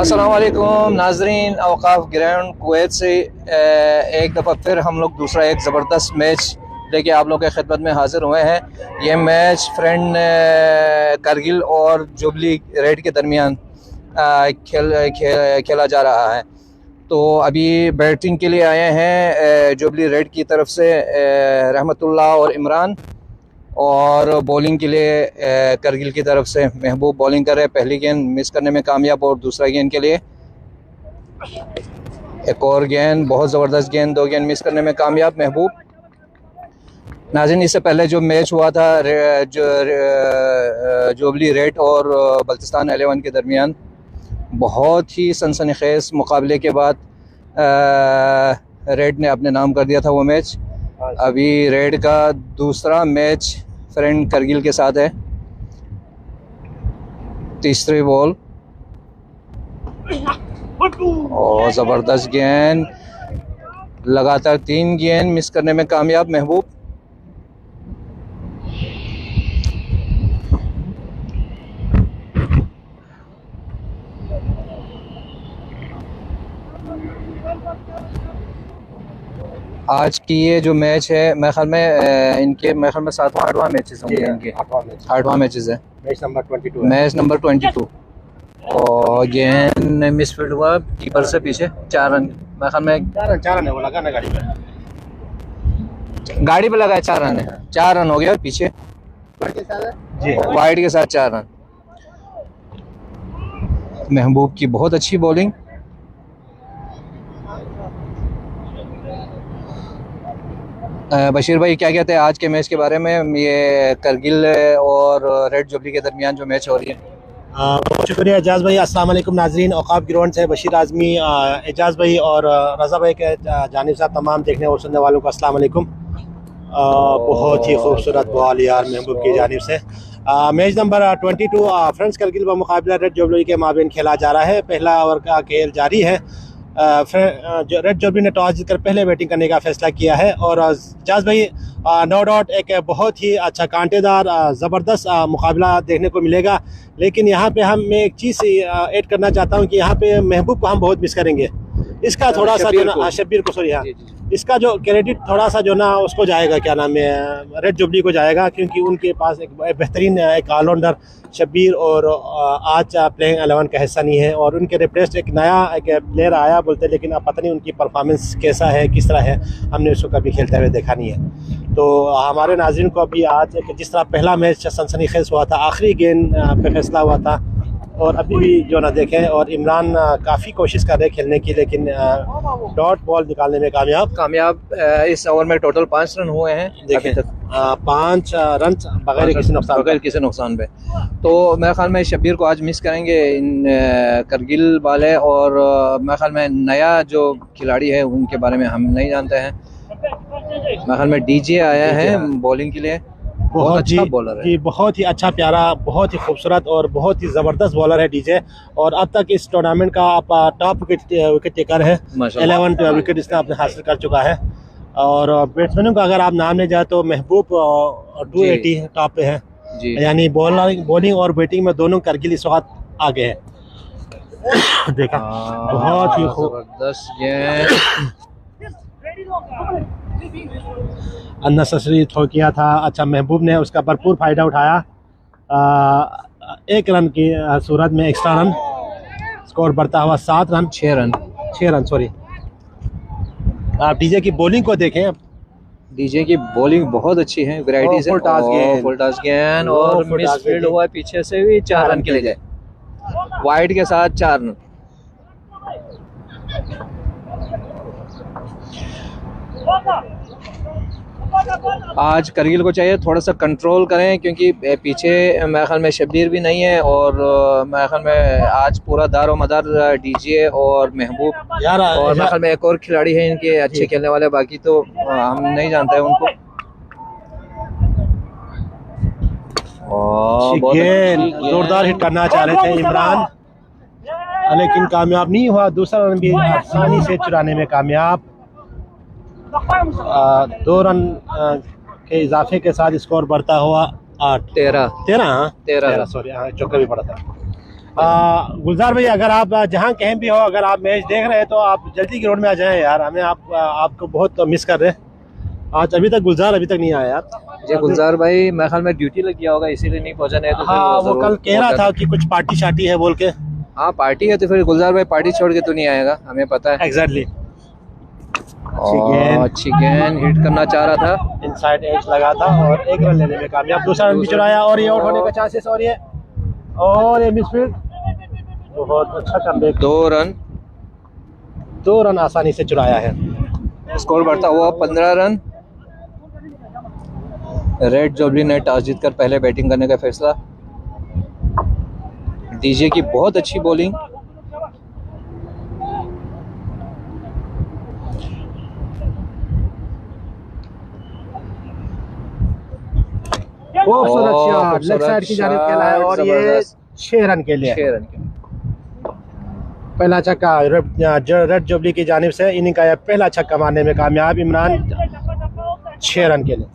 अस्सलाम वालेकुम नाजरीन, औकाफ ग्राउंड कुवैत से एक दफ़ा फिर हम लोग दूसरा एक ज़बरदस्त मैच लेके आप लोगों की खिदमत में हाज़िर हुए हैं। ये मैच फ्रेंड करगिल और जुबली रेड के दरमियान खेला जा रहा है। तो अभी बैटिंग के लिए आए हैं जुबली रेड की तरफ से रहमतुल्लाह और इमरान, और बॉलिंग के लिए करगिल की तरफ से महबूब बॉलिंग कर रहे हैं। पहली गेंद मिस करने में कामयाब और दूसरा गेंद के लिए एक और गेंद, बहुत ज़बरदस्त गेंद, 2 गेंद मिस करने में कामयाब महबूब। नाज़रीन, इससे पहले जो मैच हुआ था जुबली रेड और बल्तिस्तान 11 के दरमियान, बहुत ही सनसनीखेज मुकाबले के बाद रेड ने अपने नाम कर दिया था वो मैच। अभी रेड का दूसरा मैच फ्रेंड करगिल के साथ है। तीसरी बॉल और ज़बरदस्त गेंद, लगातार 3 गेंद मिस करने में कामयाब महबूब। आज की ये जो मैच है, मेरे ख्याल में इनके 7वां 8वां मैचेस होंगे इनके, 8वां मैचेस है, मैच नंबर 22। और गेंद मिसफील्ड हुआ कीपर से पीछे, 4 रन मेरे ख्याल में, 4 रन है वो लगा ना गाड़ी पे लगा है, 4 रन है, 4 रन हो गया पीछे वाइड के साथ 4 रन। महबूब की बहुत अच्छी बॉलिंग। बशीर भाई क्या कहते हैं आज के मैच के बारे में? ये करगिल और रेड जुबली के दरमियान जो मैच हो रही है। बहुत शुक्रिया एजाज़ भाई। अस्सलाम वालेकुम नाजरीन, औकाफ ग्राउंड से बशीर आज़मी, एजाज़ भाई और रज़ा भाई के जानिब से तमाम देखने और सुनने वालों को अस्सलाम वालेकुम। बहुत ही खूबसूरत बॉल यार महबूब की जानिब से। मैच नंबर 22 फ्रेंड्स करगिल व मुकाबला रेड जुबली के माबेन खेला जा रहा है। पहला ओवर का खेल जारी है। रेड जुबली ने टॉस जीतकर पहले बैटिंग करने का फैसला किया है। और एजाज़ भाई नो डाउट एक बहुत ही अच्छा कांटेदार ज़बरदस्त मुकाबला देखने को मिलेगा। लेकिन यहाँ पे मैं एक चीज़ ऐड करना चाहता हूँ कि यहाँ पे महबूब को हम बहुत मिस करेंगे। इसका थोड़ा सा जो ना शब्बीर को, सॉरी हाँ, इसका जो क्रेडिट थोड़ा सा जो ना उसको जाएगा, क्या नाम है, रेड जुबली को जाएगा, क्योंकि उनके पास एक बेहतरीन एक ऑलराउंडर शब्बीर और आज प्लेइंग 11 का हिस्सा नहीं है। और उनके रिप्लेस एक नया एक प्लेयर आया बोलते, लेकिन अब पता नहीं उनकी परफॉर्मेंस कैसा है, किस तरह है, हमने उसको कभी खेलते हुए देखा नहीं है। तो हमारे नाज़रीन को अभी आज जिस तरह पहला मैच सनसनीखेज हुआ था, आखिरी गेंद पे फैसला हुआ था, और अभी भी जो ना देखें, और इमरान काफ़ी कोशिश कर रहे हैं खेलने की, लेकिन डॉट बॉल निकालने में कामयाब। इस ओवर में टोटल 5 रन हुए हैं अभी तक, 5 रन बगैर किसी नुकसान पे। तो मेरे ख्याल में शब्बीर को आज मिस करेंगे इन करगिल वाले। और मेरे ख्याल में नया जो खिलाड़ी है उनके बारे में हम नहीं जानते हैं। मेरे ख्याल में डीजे आया है बॉलिंग के लिए, बहुत अच्छा बॉलर है, बहुत ही अच्छा प्यारा, बहुत ही खूबसूरत और बहुत ही ज़बरदस्त बॉलर है डीजे। और अब तक इस टूर्नामेंट का टॉप विकेट टेकर है, 11 विकेट इसने अपने हासिल कर चुका है। और बैट्समैनों का अगर आप नाम ले जाए तो महबूब 280 टॉप पे है, यानी बॉलिंग और बैटिंग में दोनों करगिल इस वक्त आगे है। देखा बहुत ही ज़बरदस्त गेंद, अननेसेसरी थ्रो किया था। अच्छा, महबूब ने उसका भरपूर फ़ायदा उठाया। 1 रन की सूरत में एक्स्ट्रा रन, स्कोर बढ़ता हुआ 7 रन, 6 रन सॉरी। आप डीजे की बॉलिंग को देखें, डीजे की बॉलिंग बहुत अच्छी है, वैरायटी से। फुल टॉस गेंद और मिसफील्ड हुआ पीछे से भी, 4 रन के लिए गए, वाइड के साथ 4 रन। आज करगिल को चाहिए थोड़ा सा कंट्रोल करें, क्योंकि पीछे मेरे ख्याल में शब्बीर भी नहीं है, और मेरे ख्याल में आज पूरा दारो मदार डीजे और महबूब, और मेरे ख्याल में एक और खिलाड़ी है इनके अच्छे खेलने वाले, बाकी तो हम नहीं जानते हैं उनको। जोरदार हिट करना चाह रहे थे इमरान, लेकिन कामयाब नहीं हुआ। दूसरा रन भी आसानी से चुराने में कामयाब। 2 रन के इजाफे के साथ स्कोर बढ़ता हुआ 8 13 13 हाँ 13 सॉरी हाँ चौका भी पड़ा था। गुलजार भाई अगर आप जहाँ कहीं भी हो, अगर आप मैच देख रहे हैं तो आप जल्दी ग्राउंड में आ जाएं यार, हमें आपको बहुत मिस कर रहे हैं। आज अभी तक गुलजार अभी तक नहीं आया यार। जी गुलजार भाई मेरे ख्याल में ड्यूटी लग गया होगा इसीलिए नहीं पहुंचा, नहीं तो फिर हाँ वो जरूर कल कह रहा पहुंचा था कि कुछ पार्टी शार्टी है बोल के। हाँ पार्टी है तो फिर गुलजार भाई पार्टी छोड़ के तो नहीं आएगा, हमें पता है। एग्जैक्टली। और अच्छी गेंद हिट करना चाह रहा था, इनसाइड एज लगा था और 1 रन लेने में कामयाब। दूसरा रन भी चुराया और ये आउट होने का चांसेस, और ये मिसफील्ड। बहुत अच्छा कमबैक। 2 रन आसानी से चुराया है। स्कोर बढ़ता हुआ 15 रन। रेड जुबली ने टॉस जीतकर पहले बैटिंग करने का फैसला। डीजे की बहुत अच्छी बॉलिंग। खूबसूरत शॉट लेग साइड की जानिब खेला है और ये 6 रन के लिए। 6 रन के पहला छक्का रेड जुबली की जानिब से इनिंग का पहला छक्का मारने में कामयाब इमरान, 6 रन के लिए।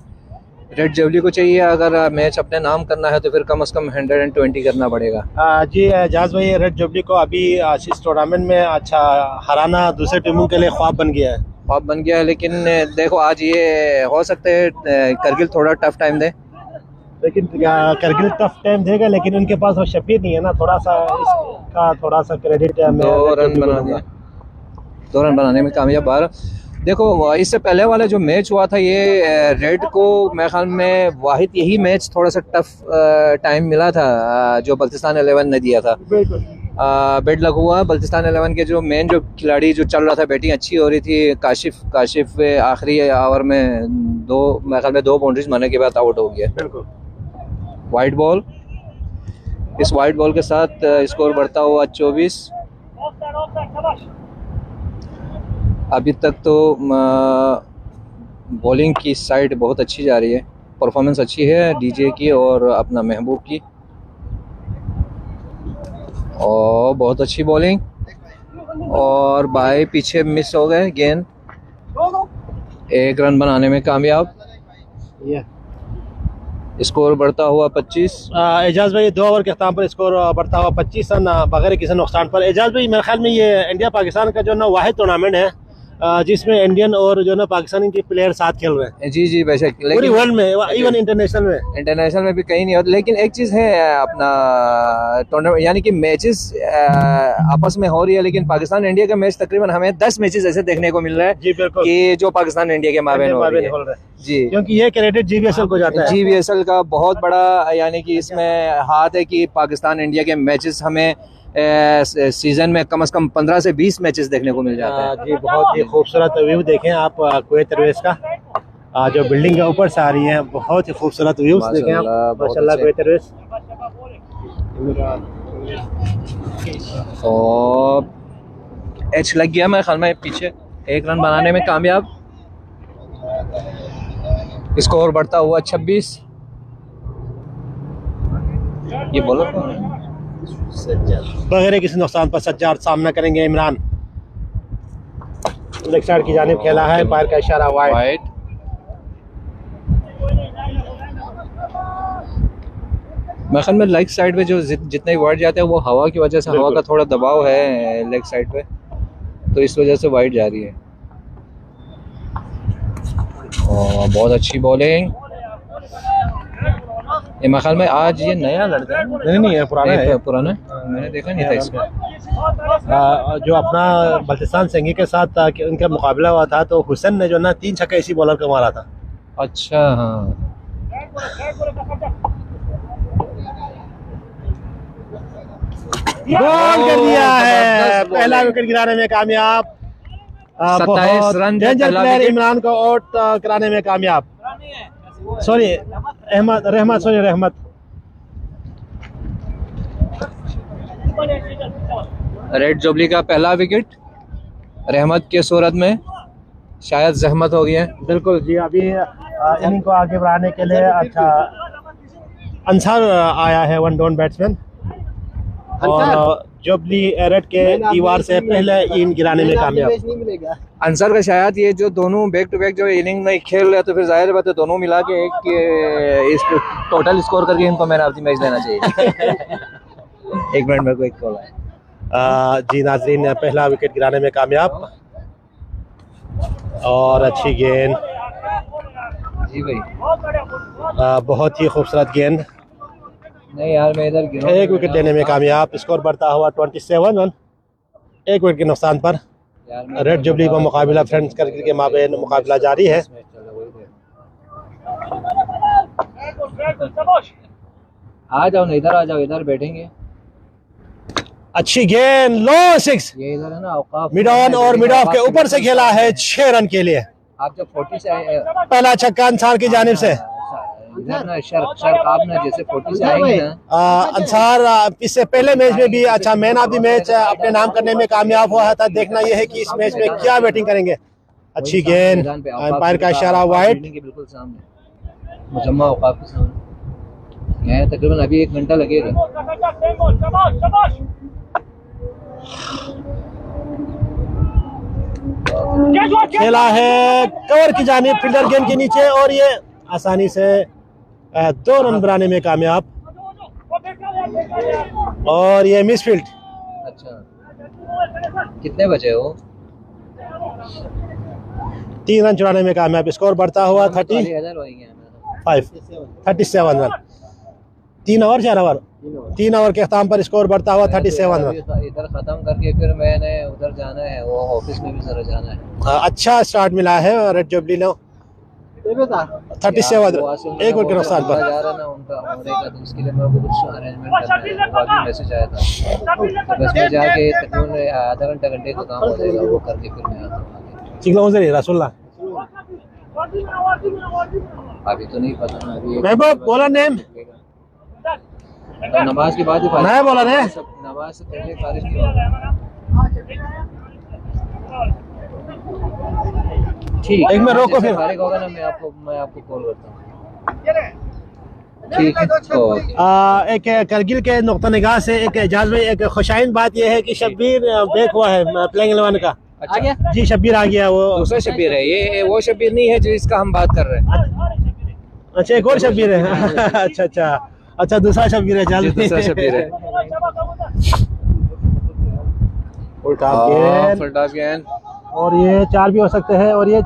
रेड जुबली को चाहिए अगर मैच अपने नाम करना है तो फिर कम से कम 120 करना पड़ेगा। जी एजाज भाई, रेड जुबली को अभी इस टूर्नामेंट में अच्छा हराना दूसरे टीमों के लिए ख्वाब बन गया है। ख्वाब बन गया है, लेकिन देखो आज ये हो सकता है करगिल थोड़ा टफ टाइम दे, लेकिन करगिल टफ टाइम देगा, लेकिन उनके पास वो शफीर नहीं है ना, थोड़ा सा क्रेडिट 2 रन बना दिया, 2 रन बनाने में कामयाब। 12 देखो इससे पहले वाला जो मैच हुआ था ये रेड को मेरे ख्याल में वाहिद यही मैच थोड़ा सा टफ टाइम मिला था जो बल्तिस्तान 11 ने दिया था। बेड लग हुआ बल्तिस्तान 11 के जो मेन जो खिलाड़ी जो चल रहा था, बैटिंग अच्छी हो रही थी, काशिफ आखिरी ओवर में मेरे ख्याल में 2 बाउंड्रीज मारने के बाद आउट हो गया। बिल्कुल। वाइट बॉल, इस वाइट बॉल के साथ स्कोर बढ़ता हुआ 24। अभी तक तो बॉलिंग की साइड बहुत अच्छी जा रही है, परफॉर्मेंस अच्छी है डीजे की और अपना महबूब की, और बहुत अच्छी बॉलिंग। और भाई पीछे मिस हो गए गेंद, 1 रन बनाने में कामयाब। स्कोर बढ़ता हुआ 25। एजाज भाई 2 ओवर के अख्ताम पर स्कोर बढ़ता हुआ 25 रन बगैर किसी नुकसान पर। एजाज भाई मेरे ख्याल में ये इंडिया पाकिस्तान का जो ना वाहिद टूर्नामेंट है जिसमें इंडियन और जो ना पाकिस्तानी के प्लेयर साथ खेल रहे हैं। जी जी बेशक, पूरी वर्ल्ड में, इवन इंटरनेशनल में भी कहीं नहीं होता। लेकिन एक चीज़ है अपना टूर्नामेंट यानी कि मैचेस आपस में हो रही है, लेकिन पाकिस्तान इंडिया का मैच तकरीबन हमें 10 मैचेस ऐसे देखने को मिल रहा है जी बिल्कुल कि जो पाकिस्तान इंडिया के माबैन हो रही है जी, क्योंकि ये क्रेडिट जीवीएसएल को जाता है। जीवीएसएल का बहुत बड़ा यानी कि इसमें हाथ है कि पाकिस्तान इंडिया के मैचेस हमें सीजन में कम से कम 15 से 20 मैचेस देखने को मिल जाता है। जी बहुत ही खूबसूरत व्यू देखें आप कुवैत एयरवेज का, जो बिल्डिंग के ऊपर से आ रही है, बहुत ही खूबसूरत व्यूज देखें आप माशाल्लाह कुवैत एयरवेज। और एच लग गया मेरे ख्याल में पीछे, 1 रन बनाने में कामयाब। स्कोर बढ़ता हुआ 26। ये बोलो बगैर किसी नुकसान पर सज्जाद सामना करेंगे इमरान। लेग साइड की जानिब खेला है, पैर का इशारा वाइड। मेरे ख्याल में लेग साइड पे जो जितने वाइड जाते हैं वो हवा की वजह से, हवा का थोड़ा दबाव है लेग साइड पे, तो इस वजह से वाइड जा रही है। और बहुत अच्छी बॉलिंग। ये मेरे ख्याल में आज ये नया लड़का है, नहीं है पुराना है, पुराना मैंने देखा नहीं था इसमें। जो अपना बल्तिस्तान संगी के साथ उनका मुकाबला हुआ था तो हुसैन ने जो ना 3 छक्का इसी बॉलर को मारा था। अच्छा हाँ, गोल कर दिया है, पहला विकेट गिराने में कामयाब। 27 रन प्लेयर इमरान को आउट कराने में कामयाब। सॉरी रहमत। रेड जुबली का पहला विकेट रहमत के सूरत में, शायद जहमत हो गया है। बिल्कुल जी, अभी इनिंग को आगे बढ़ाने के लिए अच्छा अंसार आया है, 1 डाउन बैट्समैन, और जुबली रेड के दीवार से पहले इन गिराने में कामयाब। अंसर का शायद ये जो दोनों बैक टू बैक जो इनिंग में खेल रहे, तो फिर जाहिर बात है दोनों मिला के एक इस टोटल स्कोर करके इनको मैन ऑफ द मैच देना चाहिए। एक मिनट मेरे को एक कॉल आया। जी नाजरीन, पहला विकेट गिराने में कामयाब और अच्छी गेंद। जी भाई, बहुत ही खूबसूरत गेंद। नहीं यार मैं इधर गिरा, एक विकेट लेने में कामयाब। स्कोर बढ़ता हुआ 27 रन, एक विकेट के नुकसान पर। रेड जुबली का मुकाबला फ्रेंड्स करके के माबेन मुकाबला जारी है। आ जाओ ना, इधर आ जाओ, इधर बैठेंगे। अच्छी गेंद, लो सिक्स, ये इधर है ना औकाफ मिड ऑन और मिड ऑफ के ऊपर से खेला है 6 रन के लिए। आप जब 40 से आए, पहला छक्का अंसार की जानिब से। इधर ना शर्क आप ना जैसे 40 से आएंगे ना। अंसार इससे पहले मैच में भी अच्छा मैन ऑफ द मैच अपने नाम करने में कामयाब हुआ था। देखना यह है कि इस मैच में क्या बैटिंग करेंगे। अच्छी गेंद, अंपायर का इशारा वाइड। बिल्कुल सामने मुजम्मा औकाफ के सामने। मैं तकरीबन अभी 1 घंटा लगेगा। खेला है कवर की जानिब फील्डर गेंद के नीचे और ये आसानी से 2 रन बनाने में कामयाब। और ये मिसफील्ड। अच्छा, कितने बचे हो? 3 रन चुराने में कामयाब। स्कोर बढ़ता हुआ 37 रन। 3 ओवर 4 ओवर 3 ओवर के अख्ताम पर स्कोर बढ़ता हुआ 37 रन। इधर खत्म करके फिर मैंने उधर जाना है, वो ऑफिस में भी जरा जाना है। अच्छा स्टार्ट मिला है रेड जुबली ने। 37 रन, एक विकेट के नुकसान पर। जा रहा ना उनका होने का, तो उसके लिए मेरे को कुछ अरेंजमेंट करना है। अभी मैसेज आया था, तो बस में जाके तकरीबन आधा घंटे का काम हो जाएगा, वो करके फिर मैं आता हूँ। चिकलाओं से रसूलुल्लाह अभी तो नहीं पता ना। अभी महबूब बोला नेम नमाज के बाद ही मैं बोला ने नमाज से पहले बारिश नहीं होगा। ठीक, एक में रोको फिर। फारिग होगा ना, मैं आपको कॉल करता हूँ। ठीक है। तो एक करगिल के नुक्ता निगाह से एक एजाज भाई, एक खुशाइन बात यह है कि शब्बीर बैक हुआ है प्लेइंग 11 का। आ गया जी, शब्बीर आ गया। वो दूसरा शब्बीर है, ये वो शब्बीर नहीं है जिसका हम बात कर रहे हैं। अच्छा, एक और शब्बीर है। अच्छा दूसरा शब्बीर है। दूसरा शब्बीर है। फुल टॉस गेंद और ये 4 भी हो सकते हैं और ये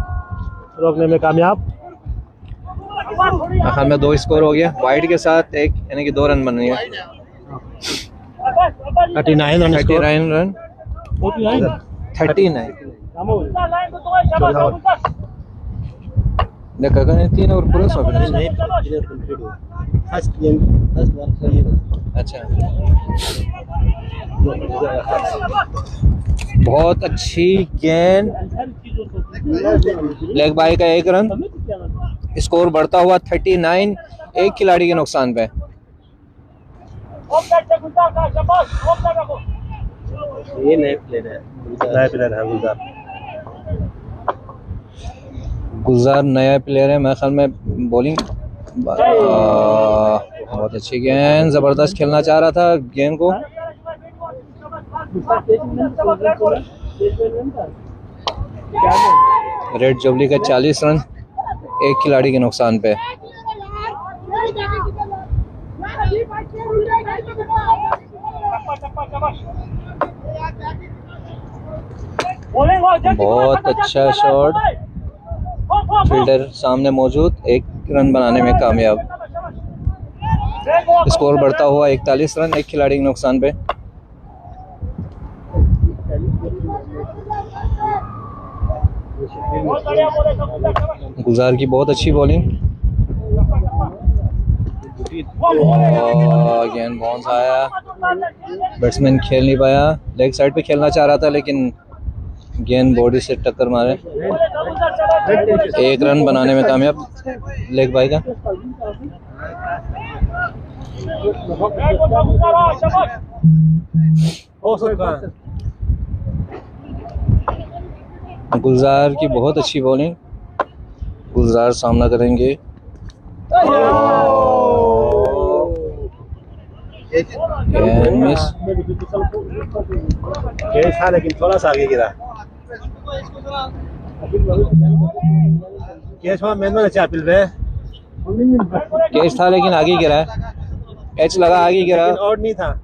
रोकने में कामयाब। आखिर में 2 स्कोर हो गया वाइड के साथ, एक यानी कि 2 रन बन रही है। 39 रन। 39 देखा कहीं 3 ओवर पूरा 100 अच्छा, बहुत अच्छी गेंद, लेग बाई का 1 रन। स्कोर बढ़ता हुआ 39, एक खिलाड़ी के नुकसान पे। ये नए प्लेयर है गुलजार नया प्लेयर है मेरे ख्याल में। बॉलिंग बहुत अच्छी गेंद, जबरदस्त खेलना चाह रहा था गेंद को। रेड जुबली का 40 रन, एक खिलाड़ी के नुकसान पे। बहुत अच्छा शॉट, फील्डर सामने मौजूद, 1 रन बनाने में कामयाब। स्कोर बढ़ता हुआ 41 रन, एक खिलाड़ी के नुकसान पे। गुलजार की बहुत अच्छी बॉलिंग, गेंद बाउंस आया, बैट्समैन खेल नहीं पाया। लेग साइड पे खेलना चाह रहा था लेकिन गेंद बॉडी से टक्कर मारे, 1 रन बनाने में कामयाब लेग बाई का। गुलजार की बहुत अच्छी बॉलिंग, गुलजार सामना करेंगे। मिस कैच था लेकिन थोड़ा सा आगे गिरा। कैच हुआ मैंने चापिल पे, कैच था लेकिन आगे गिरा है, एच लगा आगे गिरा। लेकिन आउट नहीं था।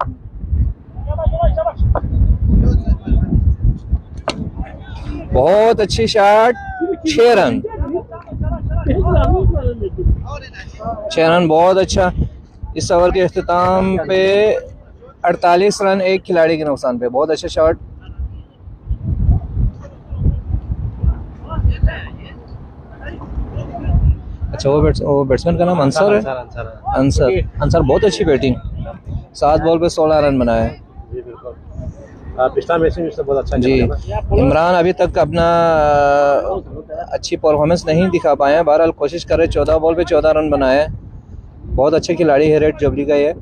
बहुत अच्छी शॉट, 6 रन, 6 रन बहुत अच्छा। इस ओवर के अख्ताम पे 48 रन एक खिलाड़ी के नुकसान पे, बहुत अच्छा शॉट। अच्छा वो बैट्समैन का नाम अंसर है। अंसर बहुत अच्छी बैटिंग, 7 बॉल पे 16 रन बनाए। जी बिल्कुल, पिछला मैच में बहुत अच्छा जी। इमरान अभी तक अपना अच्छी परफॉर्मेंस नहीं दिखा पाए हैं, बहरहाल कोशिश कर रहे, 14 बॉल पे 14 रन बनाए। बहुत अच्छे खिलाड़ी है रेड जुबली का ये,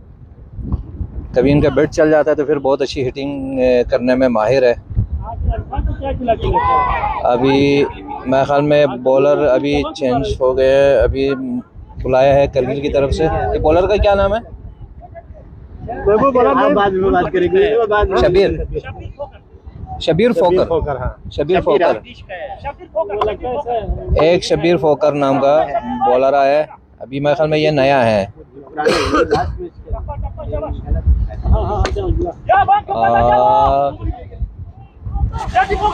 कभी इनका बैट चल जाता है तो फिर बहुत अच्छी हिटिंग करने में माहिर है। अभी मेरे ख्याल में बॉलर अभी चेंज हो गए, अभी बुलाया है करगिल की तरफ से। ये बॉलर का क्या नाम है? शबीर फोकर। हाँ शबीर फोकर, एक शबीर फोकर नाम का बॉलर आया है। अभी मेरे ख्याल में ये नया है।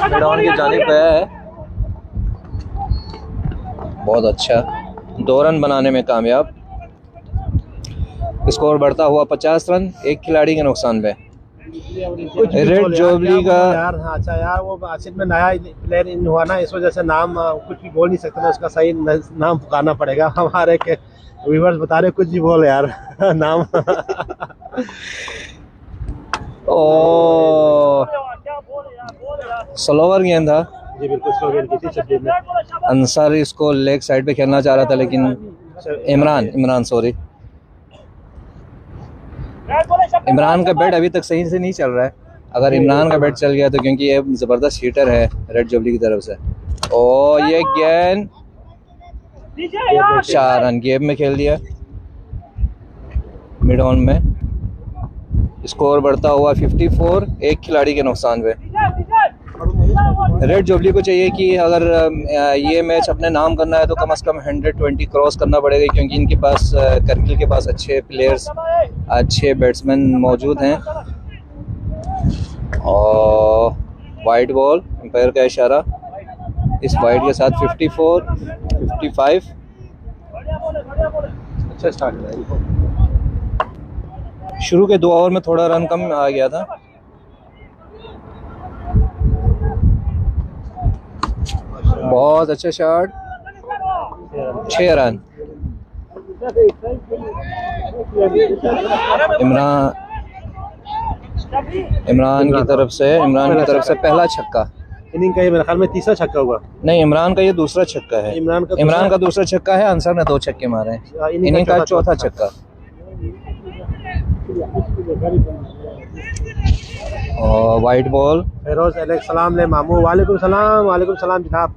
मिडऑन की जानिब पे है, बहुत अच्छा, 2 रन बनाने में कामयाब। स्कोर बढ़ता हुआ 50 रन एक खिलाड़ी के नुकसान पे। रेड जुबली का यार अच्छा यार, वो आसिफ में नया प्लेयर इन हुआ ना, इस वजह से नाम कुछ भी बोल नहीं सकते ना, उसका सही नाम पुकारना पड़ेगा। हमारे के व्यूअर्स बता रहे कुछ भी बोल यार नाम। ओ स्लोवर गेंद था जी, बिल्कुल स्लो गेंद की थी शब्बीर ने। अंसार इसको लेग साइड पे खेलना चाह रहा था, लेकिन इमरान सॉरी, इमरान का बैट अभी तक सही से नहीं चल रहा है। अगर इमरान का बैट चल गया तो, क्योंकि ये ज़बरदस्त हीटर है रेड जुबली की तरफ से। ओ ये गेंद 4 रन गेम में खेल दिया मिड ऑन में। स्कोर बढ़ता हुआ 54 एक खिलाड़ी के नुकसान पे। रेड जुबली को चाहिए कि अगर ये मैच अपने नाम करना है तो कम से कम 120 क्रॉस करना पड़ेगा, क्योंकि इनके पास करगिल के पास अच्छे प्लेयर्स, अच्छे बैट्समैन मौजूद हैं। और वाइड बॉल, एम्पायर का इशारा, इस वाइड के साथ 54 55। अच्छा स्टार्ट है। शुरू के 2 ओवर में थोड़ा रन कम आ गया था। बहुत अच्छा शॉट, 6 रन। इमरान की तरफ से पहला छक्का इनिंग का, ये मेरे ख्याल में तीसरा छक्का हुआ। नहीं, इमरान का ये दूसरा छक्का है। इमरान का दूसरा छक्का है। अंसर ने 2 छक्के मारे हैं, इनिंग का चौथा छक्का। और वाइट बॉल, फेरोज अलैहि सलाम ले मामू। वालेकुम सलाम जनाब।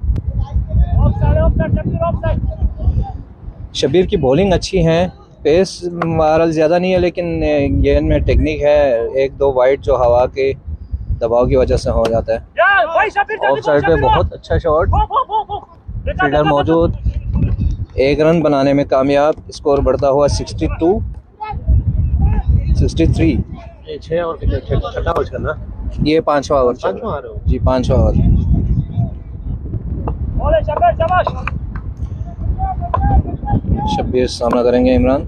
शबीर की बॉलिंग अच्छी है, पेस मारल ज़्यादा नहीं है, लेकिन गेंद में टेक्निक है। 1-2 वाइड जो हवा के दबाव की वजह से हो जाता है। ऑफ साइड पे बहुत अच्छा शॉट, फील्डर मौजूद, 1 रन बनाने में कामयाब। स्कोर बढ़ता हुआ 62 63। ये 6 और छठा ओवर करना, ये 5वां ओवर जी, 5वां ओवर। शब्बीर सामना करेंगे इमरान।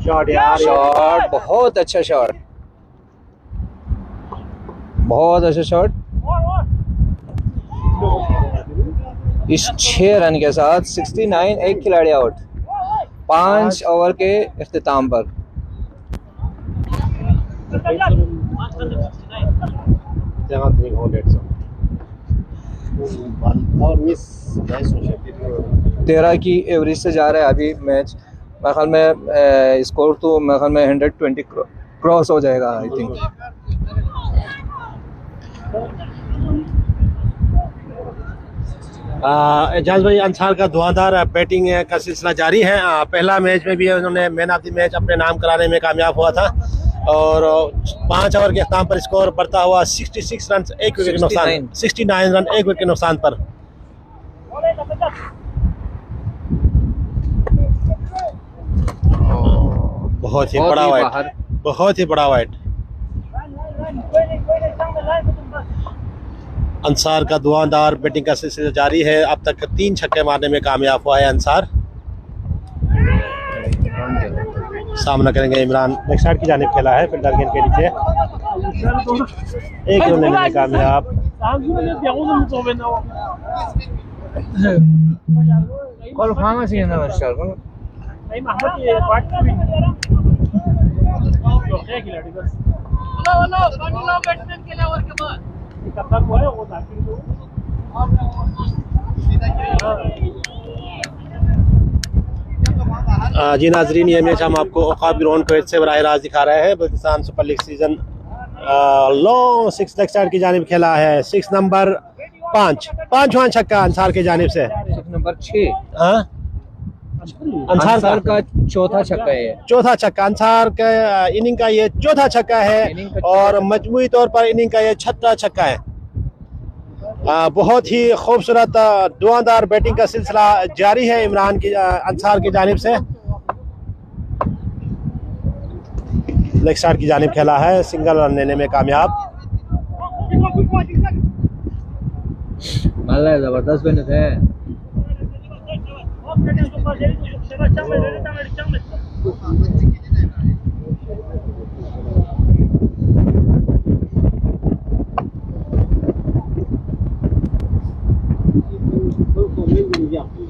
शॉट यार, शॉट बहुत अच्छा शॉट, बहुत अच्छा शॉट। इस 6 रन के साथ 69 एक खिलाड़ी आउट 5 ओवर के इख्तिताम पर। और मिस 13 की एवरेज से जा रहा है अभी मैच। मेरे ख्याल में स्कोर तो मेरे ख्याल में 120 क्रॉस हो जाएगा आई थिंक। एजाज भाई, अंसार का धुआंधार बैटिंग का सिलसिला जारी है। पहला मैच में भी उन्होंने मैन ऑफ द मैच अपने नाम कराने में कामयाब हुआ था और 5 ओवर के अख्ताम पर स्कोर बढ़ता हुआ 66 रन 1 विकेट के नुकसान, 69 रन 1 विकेट के नुकसान पर। बहुत ही बड़ा वाइड, बहुत ही बड़ा वाइड। अंसार का धुआंधार बैटिंग का सिलसिला जारी है। अब तक 3 छक्के मारने में कामयाब हुआ है अंसार। सामना करेंगे इमरान, लेग साइड की जानिब खेला है, फील्डर गेंद के नीचे 1 रन लेने में कामयाब। जी नाजरीन, ये मैच हम आपको औकाफ ग्राउंड कुवैत से बराह रास्त दिखा रहे हैं। Baltistan super league season long 6 leg side की जानिब खेला है। 6 नंबर 5, 5वां छक्का अंसार की जानिब से। 6 नंबर 6 अंसार का चौथा छक्का है, चौथा छक्का अंसार का इनिंग का ये चौथा छक्का है और मजमूई तौर पर इनिंग का ये 6वां छक्का है। बहुत ही खूबसूरत धुआंधार बैटिंग का सिलसिला जारी है इमरान की अंसार की जानिब से। लेग साइड की जानिब खेला है, सिंगल रन लेने में कामयाब। जबरदस्त मेहनत है।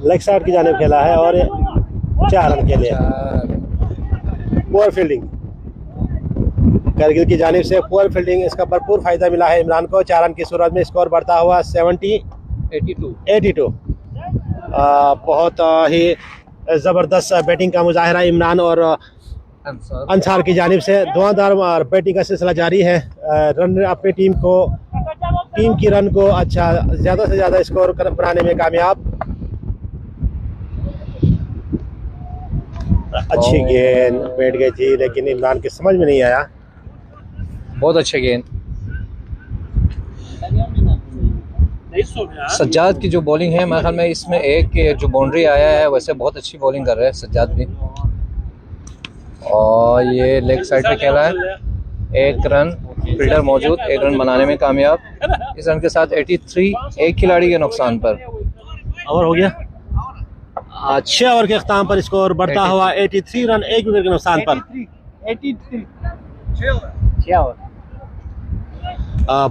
लेग साइड की जानिब खेला है और 4 रन के लिए। पुअर फील्डिंग करगिल की जानिब से, पुअर फील्डिंग, इसका भरपूर फायदा मिला है इमरान को। 4 रन की सूरत में स्कोर बढ़ता हुआ 82। बहुत ही ज़बरदस्त बैटिंग का मुजाहिरा इमरान और अंसार की जानिब से। धुआंधार बैटिंग का सिलसिला जारी है। रन अपनी टीम की रन को अच्छा ज़्यादा से ज़्यादा स्कोर बनाने में कामयाब। अच्छी गेंद बैठ गई थी लेकिन इमरान के समझ में नहीं आया। बहुत अच्छे गेंद। सज्जाद की जो बॉलिंग है, मेरे ख्याल में इसमें एक जो बाउंड्री आया है, वैसे बहुत अच्छी बॉलिंग कर रहे हैं सज्जाद भी। और ये लेग साइड पे खेला है, 1 रन, फील्डर मौजूद, 1 रन बनाने में कामयाब। इस रन के साथ 83, एक खिलाड़ी के नुकसान पर ओवर हो गया। 6 ओवर के अख्ताम पर स्कोर बढ़ता हुआ 83 रन 1 विकेट के नुकसान पर। 6 ओवर।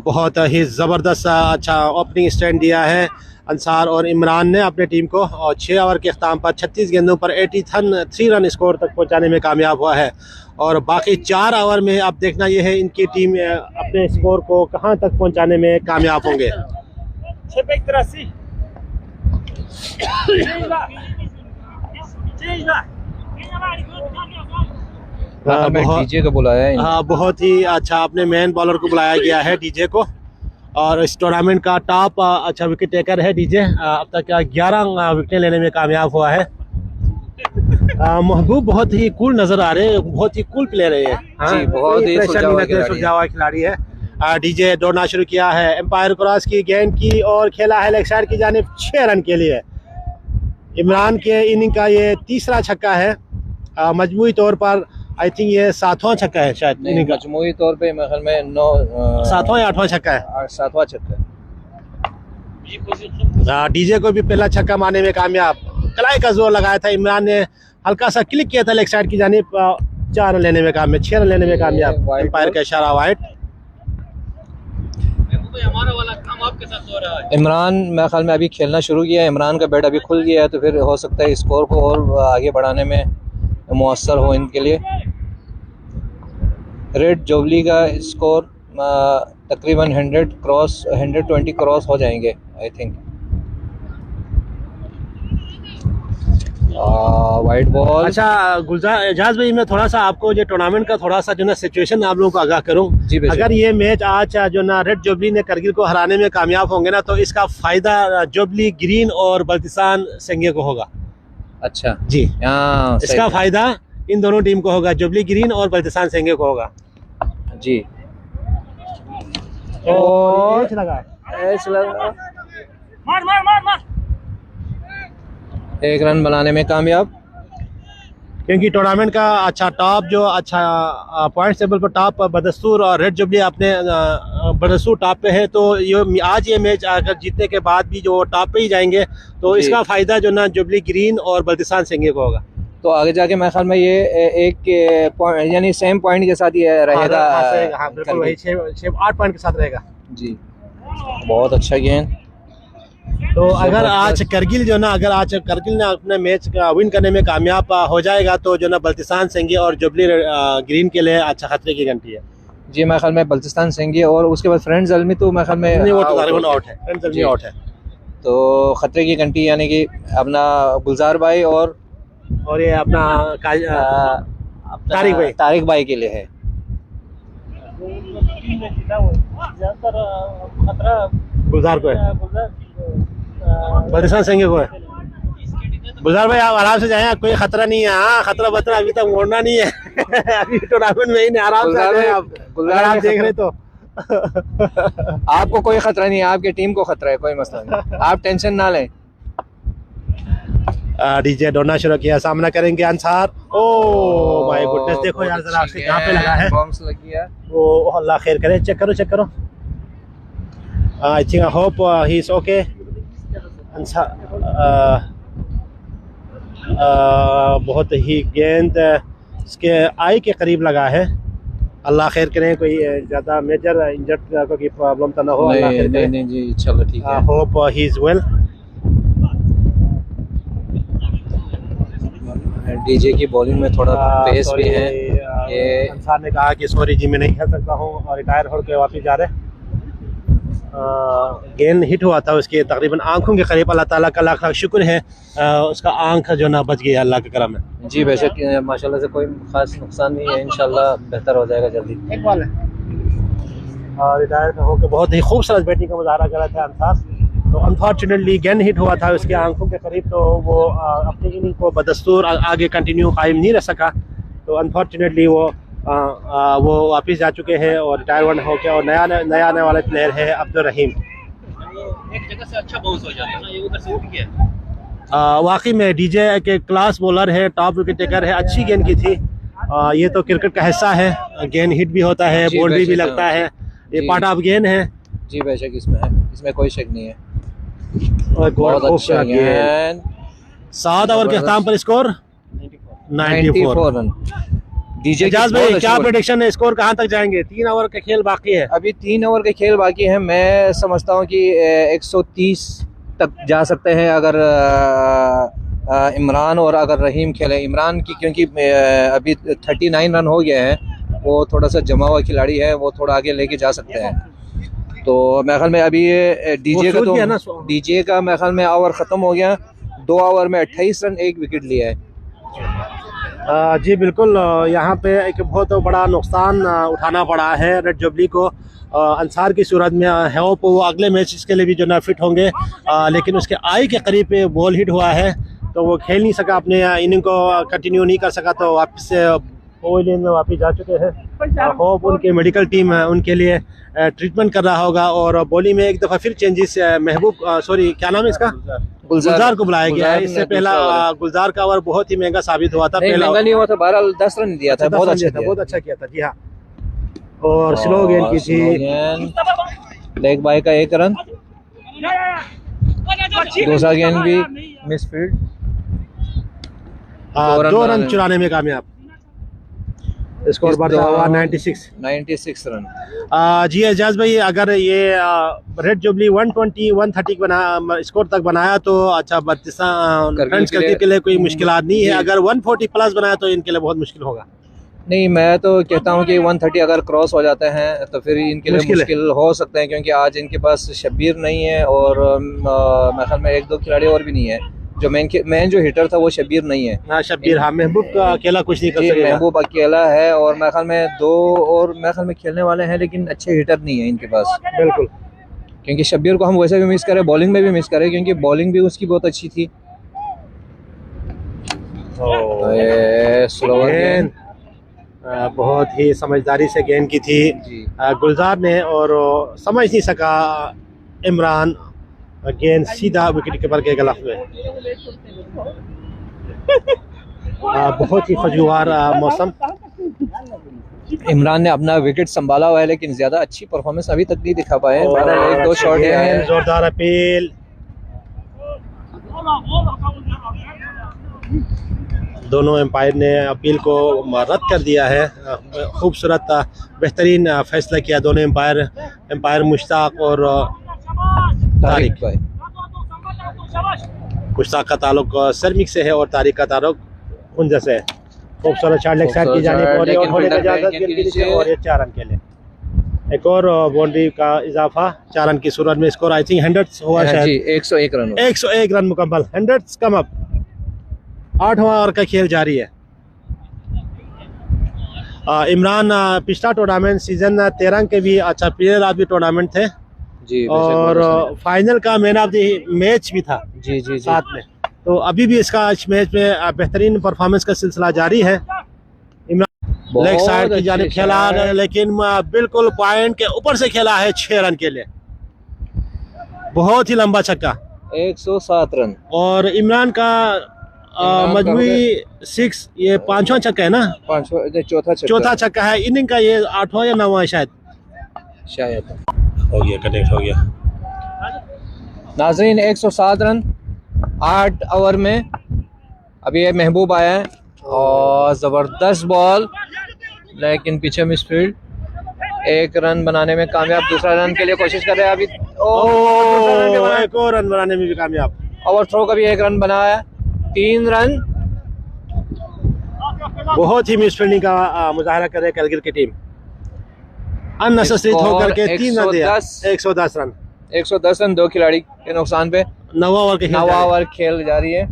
बहुत ही ज़बरदस्त अच्छा ओपनिंग स्टैंड दिया है अंसार और इमरान ने अपने टीम को, और 6 ओवर के अख्ताम पर 36 गेंदों पर 83 रन स्कोर तक पहुंचाने में कामयाब हुआ है। और बाकी 4 ओवर में अब देखना यह है इनकी टीम अपने स्कोर को कहां तक पहुंचाने में कामयाब होंगे। डीजे को बुलाया है। हाँ, बहुत ही अच्छा अपने मेन बॉलर को बुलाया गया है डीजे को। और इस टूर्नामेंट का टॉप अच्छा विकेट टेकर है डीजे। अब तक 11 विकेट लेने में कामयाब हुआ है। महबूब बहुत ही कूल नजर आ रहे हैं, बहुत ही कूल प्लेयर है ये। जी, बहुत ही सुलझावा खिलाड़ी है। डीजे दौड़ना शुरू किया है, एम्पायर क्रॉस की गेंद की और खेला है लेग साइड की जानिब 6 रन के लिए। इमरान के इनिंग का ये 3रा छक्का है। मजमूई तौर पर आई थिंक ये 7वां छक्का है शायद। मजमूई तौर पे मेरे ख्याल में 7वां या 8वां छक्का है। 7वां छक्का। डीजे को भी पहला छक्का मारने में कामयाब। कलाई का जोर लगाया था इमरान ने, हल्का सा क्लिक किया था लेग साइड की जानिब। 4 रन लेने में कामयाब, 6 रन लेने में कामयाब। एम्पायर का इशारा वाइड। इमरान मेरे ख्याल में अभी खेलना शुरू किया है। इमरान का बैट अभी खुल गया है, तो फिर हो सकता है स्कोर को और आगे बढ़ाने में मुअस्सर हो इनके लिए। रेड जोवली का स्कोर तकरीबन 120 क्रॉस हो जाएंगे आई थिंक। White ball. अच्छा गुलजार एजाज भाई, मैं थोड़ा सा आपको जो टूर्नामेंट का थोड़ा सा जो ना सिचुएशन आप लोगों को आगाह करूं। जी बेशक। अगर ये मैच आज जो ना रेड जुबली ने करगिल को हराने में कामयाब होंगे ना, तो इसका फायदा जुबली ग्रीन और बल्तिस्तान संघे को होगा। अच्छा जी, हाँ, इसका फायदा इन दोनों टीम को होगा, जुबली ग्रीन और बल्तिस्तान संघे को होगा जी। और एच लगा एक रन बनाने में कामयाब, क्योंकि टूर्नामेंट का अच्छा टॉप जो अच्छा पॉइंट टेबल पर टॉप बदस्तूर और रेड जुबली अपने बदस्तूर टॉप पे है। तो ये आज ये मैच अगर जीतने के बाद भी जो टॉप पे ही जाएंगे तो इसका फायदा जो ना जुबली ग्रीन और बल्तिस्तान संघे को होगा। तो आगे जाके मेरे ख्याल में ये एक पॉइंट यानी सेम पॉइंट के साथ ये रहेगा। हाँ, बिल्कुल वही 8 पॉइंट के साथ रहेगा जी। बहुत अच्छा गेंद। तो अगर आज करगिल जो ना, अगर आज करगिल ने अपने मैच का विन करने में कामयाब हो जाएगा तो जो ना बल्तिस्तान संघे और जुबली ग्रीन के लिए अच्छा खतरे की घंटी है जी। मेरे ख्याल में बल्तिस्तान संघे और उसके बाद फ्रेंड्स अलमी तो मेरे ख्याल में वो तो आउट है, फ्रेंड्स अलमी आउट है। तो खतरे की घंटी यानी कि अपना गुलजार भाई और ये अपना तारिक भाई के लिए है। गुलजार को है, बल्तिस्तान संघे को है। गुलजार भाई आप आराम से जाएं, कोई खतरा नहीं है। हाँ, खतरा बतरा अभी तक मोड़ना नहीं है अभी टूर्नामेंट में ही नहीं, आराम से आप देख रहे तो आपको कोई खतरा नहीं है, आपकी टीम को खतरा है, कोई मसला नहीं, आप टेंशन ना लें। डीजे डोना शुरू किया, सामना करेंगे अंसार। ओ माय गुडनेस, देखो यार जरा आपसे कहां पे लगा है, बॉम्ब्स लग गया। ओ अल्लाह खैर करे, चेक करो। I think I hope he is okay. Ansar बहुत ही गेंद इसके आई के करीब लगा है। अल्लाह खैर करें, कोई ज्यादा मेजर इंजर्ड की प्रॉब्लम तो ना हो। अल्लाह खैर करे। नहीं जी, चलो ठीक है। Hope he is well. DJ की बॉलिंग में थोड़ा पेस भी है। ये अंसार ने कहा कि सॉरी जी मैं नहीं खेल सकता हूँ और रिटायर होकर वापस जा रहे। गेंद हिट हुआ था उसके तकरीबन आंखों के करीब। अल्लाह ताला का लाख लाख शुक्र है, उसका आंख जो ना बच गया, अल्लाह का करम है जी। बेशक माशाल्लाह से कोई खास नुकसान नहीं है, इंशाल्लाह बेहतर हो जाएगा जल्दी। एक बॉल है और रिटायर होकर बहुत ही खूबसूरत बैटिंग का मुजाहरा कर रहा था अंसार। तो अनफॉर्चुनेटली गेंद हिट हुआ था उसके आंखों के करीब, तो वो अपनी इनिंग को बदस्तूर आगे कंटिन्यू कायम नहीं रह सका। तो अनफॉर्चुनेटली वो वापस जा चुके हैं और रिटायरमेंट हो गया। और नया आने वाला प्लेयर है अब्दुल रहीम। एक जगह से अच्छा बाउंस हो जाता है ना, ये उधर से उठ गया। वाकई में डीजे के क्लास बॉलर है, टॉप विकेट टेकर है, अच्छी गेंद की थी। ये तो क्रिकेट का हिस्सा है, गेंद हिट भी होता है, बाउंड्री भी लगता है, ये पार्ट ऑफ गेंद है जी। बेशक इसमें है, इसमें कोई शक नहीं है। बहुत अच्छा गेंद। 7 ओवर के अख्ताम पर स्कोर 94 रन। डीजे एजाज भाई क्या प्रेडिक्शन है, स्कोर कहां तक जाएंगे? 3 ओवर का खेल बाकी है, अभी 3 ओवर के खेल बाकी है। मैं समझता हूं कि 130 तक जा सकते हैं अगर इमरान और अगर रहीम खेले। इमरान की क्योंकि अभी 39 रन हो गया है, वो थोड़ा सा जमा हुआ खिलाड़ी है, वो थोड़ा आगे लेके जा सकते हैं। तो मेरे ख्याल में अभी ये डीजे का डीजे का मेरे ख्याल में ओवर ख़त्म हो गया। 2 ओवर में 28 रन, 1 विकेट लिया है। जी बिल्कुल, यहाँ पे एक बहुत बड़ा नुकसान उठाना पड़ा है रेड जुबली को। अंसार की सूरत में है वो अगले मैच के लिए भी जो ना फिट होंगे, लेकिन उसके आई के करीब बॉल हिट हुआ है तो वो खेल नहीं सका, अपने इनिंग को कंटिन्यू नहीं कर सका, तो वापस से ओवरलेन में वापस जा चुके हैं। होप उनके मेडिकल टीम उनके लिए ट्रीटमेंट कर रहा होगा। और बॉलिंग में एक दफ़ा फिर चेंजेस, महबूब क्या नाम है इसका, गुलजार को बुलाया गया है। इससे पहला गुलजार का ओवर बहुत ही महंगा साबित हुआ था। पहला नहीं हुआ था, 12 10 रन दिया था, बहुत अच्छा किया था जी हाँ। और स्लो गेंद की थी, लेग बाय का 1 रन। दूसरा गेंद भी मिसफील्ड, 2 रन चुराने में कामयाब। स्कोर बढ़ा हुआ 96 रन। जी एजाज भाई, अगर ये रेड जुबली 120-130 स्कोर तक बनाया तो अच्छा, फ्रेंड्स के लिए कोई मुश्किलात नहीं है। अगर 140 प्लस बनाया तो इनके लिए बहुत मुश्किल होगा। नहीं, मैं तो कहता हूँ कि 130 अगर क्रॉस हो जाते हैं तो फिर इनके लिए मुश्किल हो सकते हैं, क्योंकि आज इनके पास शब्बीर नहीं है और मेरे ख्याल में 1-2 खिलाड़ी और भी नहीं है। जो मेन जो हिटर था वो शब्बीर नहीं है। हाँ शब्बीर, हाँ महबूब का अकेला कुछ नहीं कर जी, सकेगा। महबूब अकेला है और मेरे ख्याल में 2 और मेरे ख्याल में खेलने वाले हैं, लेकिन अच्छे हिटर नहीं है इनके पास। बिल्कुल, क्योंकि शब्बीर को हम वैसे भी मिस करें, बॉलिंग में भी मिस करें, क्योंकि बॉलिंग भी उसकी बहुत अच्छी थी। स्लोवर गेंद बहुत ही समझदारी से गेंद की थी जी। गुलजार ने, और समझ नहीं सका इमरान, गेंद सीधा विकेट कीपर के गलफ में। बहुत ही खुशगवार मौसम। इमरान ने अपना विकेट संभाला हुआ है, लेकिन ज्यादा अच्छी परफॉर्मेंस अभी तक नहीं दिखा पाए। 1-2 शॉट है, जोरदार अपील। दोनों एम्पायर ने अपील को रद्द कर दिया है। खूबसूरत बेहतरीन फैसला किया दोनों एम्पायर मुश्ताक और तारिक भाई। मुश्ताक का ताल्लुक सर्मिक से है और तारिक का ताल्लुक हुंजा से है। खूबसूरत शॉट लेग साइड की जानिब और होने का इजाजत और 4 रन के लिए एक और बाउंड्री का इजाफा। 4 रन की सूरत में स्कोर आई थिंक 100 हुआ शायद। 101 रन, 101 रन मुकम्मल, 100 कम अप। 8वां ओवर का खेल जारी है। इमरान पिछला टूर्नामेंट सीजन 13 के भी अच्छा प्लेयर ऑफ द टूर्नामेंट थे जी, और फाइनल का मैन ऑफ द मैच भी था जी जी साथ में। तो अभी भी इसका इस मैच में बेहतरीन परफॉर्मेंस का सिलसिला जारी है। इमरान लेग साइड की जानिब खेला, लेकिन बिल्कुल पॉइंट के ऊपर से खेला है 6 रन के लिए। बहुत ही लंबा छक्का, 107 रन। और इमरान का मजमूई 6, ये 5वां छक्का है ना, चौथा छक्का है इनिंग का। ये 8वां या 9वां है शायद। हो गया, कनेक्ट हो गया। नाजरीन 107 रन 8 ओवर में। अभी ये महबूब आया है और ज़बरदस्त बॉल, लेकिन पीछे मिसफील्ड। 1 रन बनाने में कामयाब, दूसरा रन के लिए कोशिश कर रहे हैं अभी। एक और रन बनाने में भी कामयाब। ओवर थ्रो का भी 1 रन बनाया, 3 रन। बहुत ही मिसफील्डिंग का मुजाहरा कर रहे कैलगरी की टीम। अननेसेसरी थ्रो करके 3 रन दिया। 110 रन, 110 रन 2 खिलाड़ी के नुकसान पे। 9वां ओवर खेल जारी है।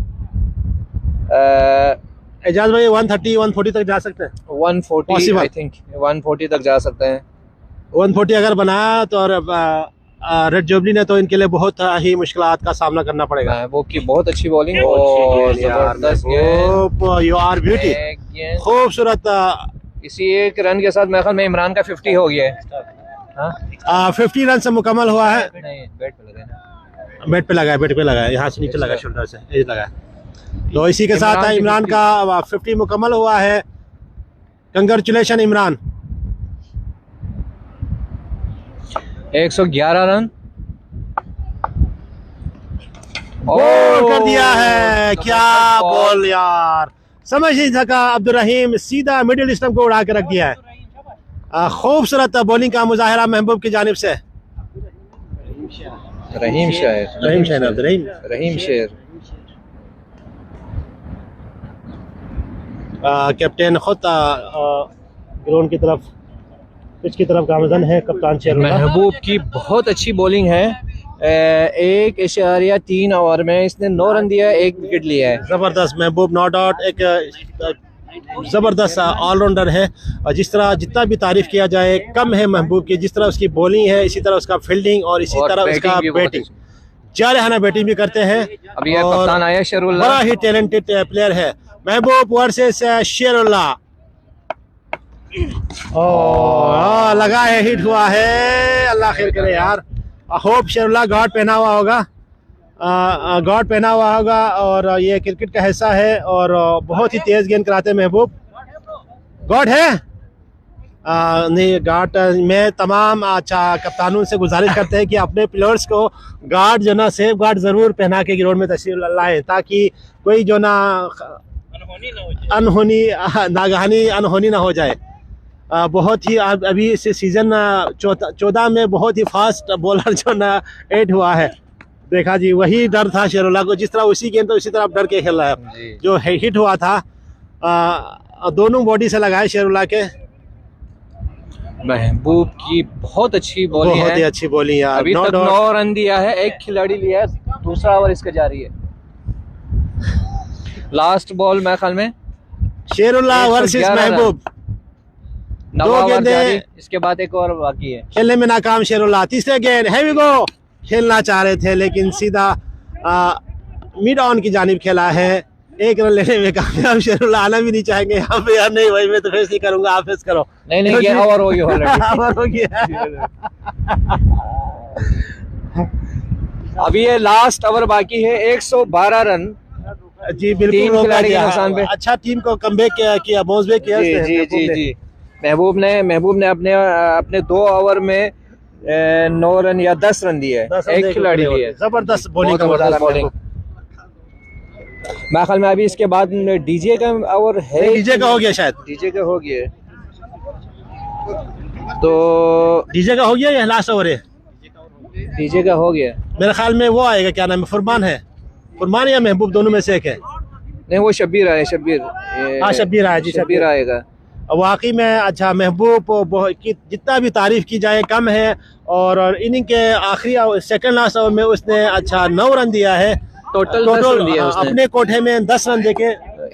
एजाज भाई 130-140 तक जा सकते हैं। 140 आई थिंक 140 तक जा सकते हैं। 140 अगर बनाया तो, और रेड जुबली ने तो इनके लिए बहुत ही मुश्किलात का सामना करना पड़ेगा। महबूब की बहुत अच्छी बॉलिंग और जबरदस्त गेंद। यू आर ब्यूटी, खूबसूरत। इसी 1 रन के साथ मेरे ख्याल में इमरान का 50 हो गया है। 50 रन से मुकम्मल हुआ है। नहीं, बैट पे लगा ना, बैट पे लगा है, यहाँ से नीचे लगा, शोल्डर से एज लगा है। तो इसी के साथ इमरान का 50 मुकम्मल हुआ है। कंग्रेचुलेशन इमरान। 111 रन बॉल कर दिया है। क्या बॉल यार, समझ नहीं सका अब्दुल रहीम, सीधा मिडिल स्टंप को उड़ा के रख दिया है। खूबसूरत बॉलिंग का मुजाहरा महबूब की जानिब से। रहीम शेर कैप्टन खुद ग्राउंड की तरफ, पिच की तरफ गामजन है कप्तान शेरुल्लाह। महबूब की बहुत अच्छी बॉलिंग है। 1.3 ओवर में इसने 9 रन दिया, 1 विकेट लिया है। जबरदस्त महबूब, नो डाउट एक जबरदस्त ऑलराउंडर है। और जिस तरह जितना भी तारीफ किया जाए कम है महबूब की। जिस तरह उसकी बॉलिंग है, इसी तरह उसका फील्डिंग और इसी तरह उसका बैटिंग, जारहाना बैटिंग भी करते हैं। अभी ये कप्तान आया शेरुल्लाह, बड़ा ही टैलेंटेड प्लेयर है महबूब वर्सेस शेरुल्लाह। लगा है, हिट हुआ है। अल्लाह खैर करे यार। होप शेरुल्लाह गार्ड पहना हुआ होगा, और ये क्रिकेट का हिस्सा है और बहुत ही तेज गेंद कराते हैं महबूब। गार्ड है नहीं, गार्ड में तमाम अच्छा कप्तानों से गुजारिश करते हैं कि अपने प्लेयर्स को गार्ड जो ना सेफ गार्ड जरूर पहना के ग्राउंड में तशरीफ लाएं, ताकि कोई जो ना अनहोनी ना हो जाए। बहुत ही अभी इस सीजन 14 में बहुत ही फास्ट बॉलर जो ना ऐड हुआ है। देखा जी, वही डर था शेरुल्लाह को, जिस तरह उसी गेंद तो उसी तरह डर के खेल रहा है। जो हिट हुआ था दोनों बॉडी से लगाए शेरुल्लाह के। महबूब की बहुत अच्छी बॉलिंग है, बहुत ही अच्छी बॉलिंग यार। अभी तक 9 रन दिया है, 1 खिलाड़ी लिया है, दूसरा ओवर इसका जारी है। लास्ट बॉल मेरे ख्याल में शेरुल्लाह वर्सेस 111 रन। महबूब। 9 ओवर गेंदें। जारी, इसके बाद एक और बाकी है। खेलने में नाकाम शेरुल्लाह। तीसरे गेंद है गो, खेलना चाह रहे थे लेकिन सीधा मिड ऑन की जानिब खेला है। एक रन लेने में कामयाब शेरुल्लाह। आना भी नहीं चाहेंगे यहाँ पे। यार नहीं भाई, मैं तो फेस नहीं करूंगा, आप फेस करो। नहीं ये ओवर हो गया ऑलरेडी। ओवर हो गया। अभी ये लास्ट ओवर बाकी है। 112 रन। जी बिल्कुल, तीन रोका खिलाड़ी के दिया। नुकसान पे। अच्छा टीम को कमबैक किया, बाउंस बैक किया जी उसने, जी महबूब जी ने। जी महबूब ने अपने 2 ओवर में 9 रन या 10 रन दिए। 10 रन एक दे के खिलाड़ी पूरे दिए। होते। जबरदस्त बॉलिंग बहुत जबरदस्त बॉलिंग। मेरे ख्याल में अभी इसके बाद डीजे का ओवर है। डीजे का हो गया शायद। डीजे का हो गया। तो डीजे का हो गया या लास्ट ओवर है? डीजे का हो गया। मेरे ख्याल में वो आएगा, क्या नाम है, फुरमान है। फुरमान या महबूब, दोनों में से एक है। नहीं वो शब्बीर आए। हाँ शब्बीर आया जी, शब्बीर आएगा। वाकई में अच्छा महबूब की जितना भी तारीफ की जाए कम है। और इनिंग के आखिरी सेकंड लास्ट ओवर में उसने अच्छा 9 रन दिया है। टोटल 10 रन दिए उसने। अपने कोठे में 10 रन देके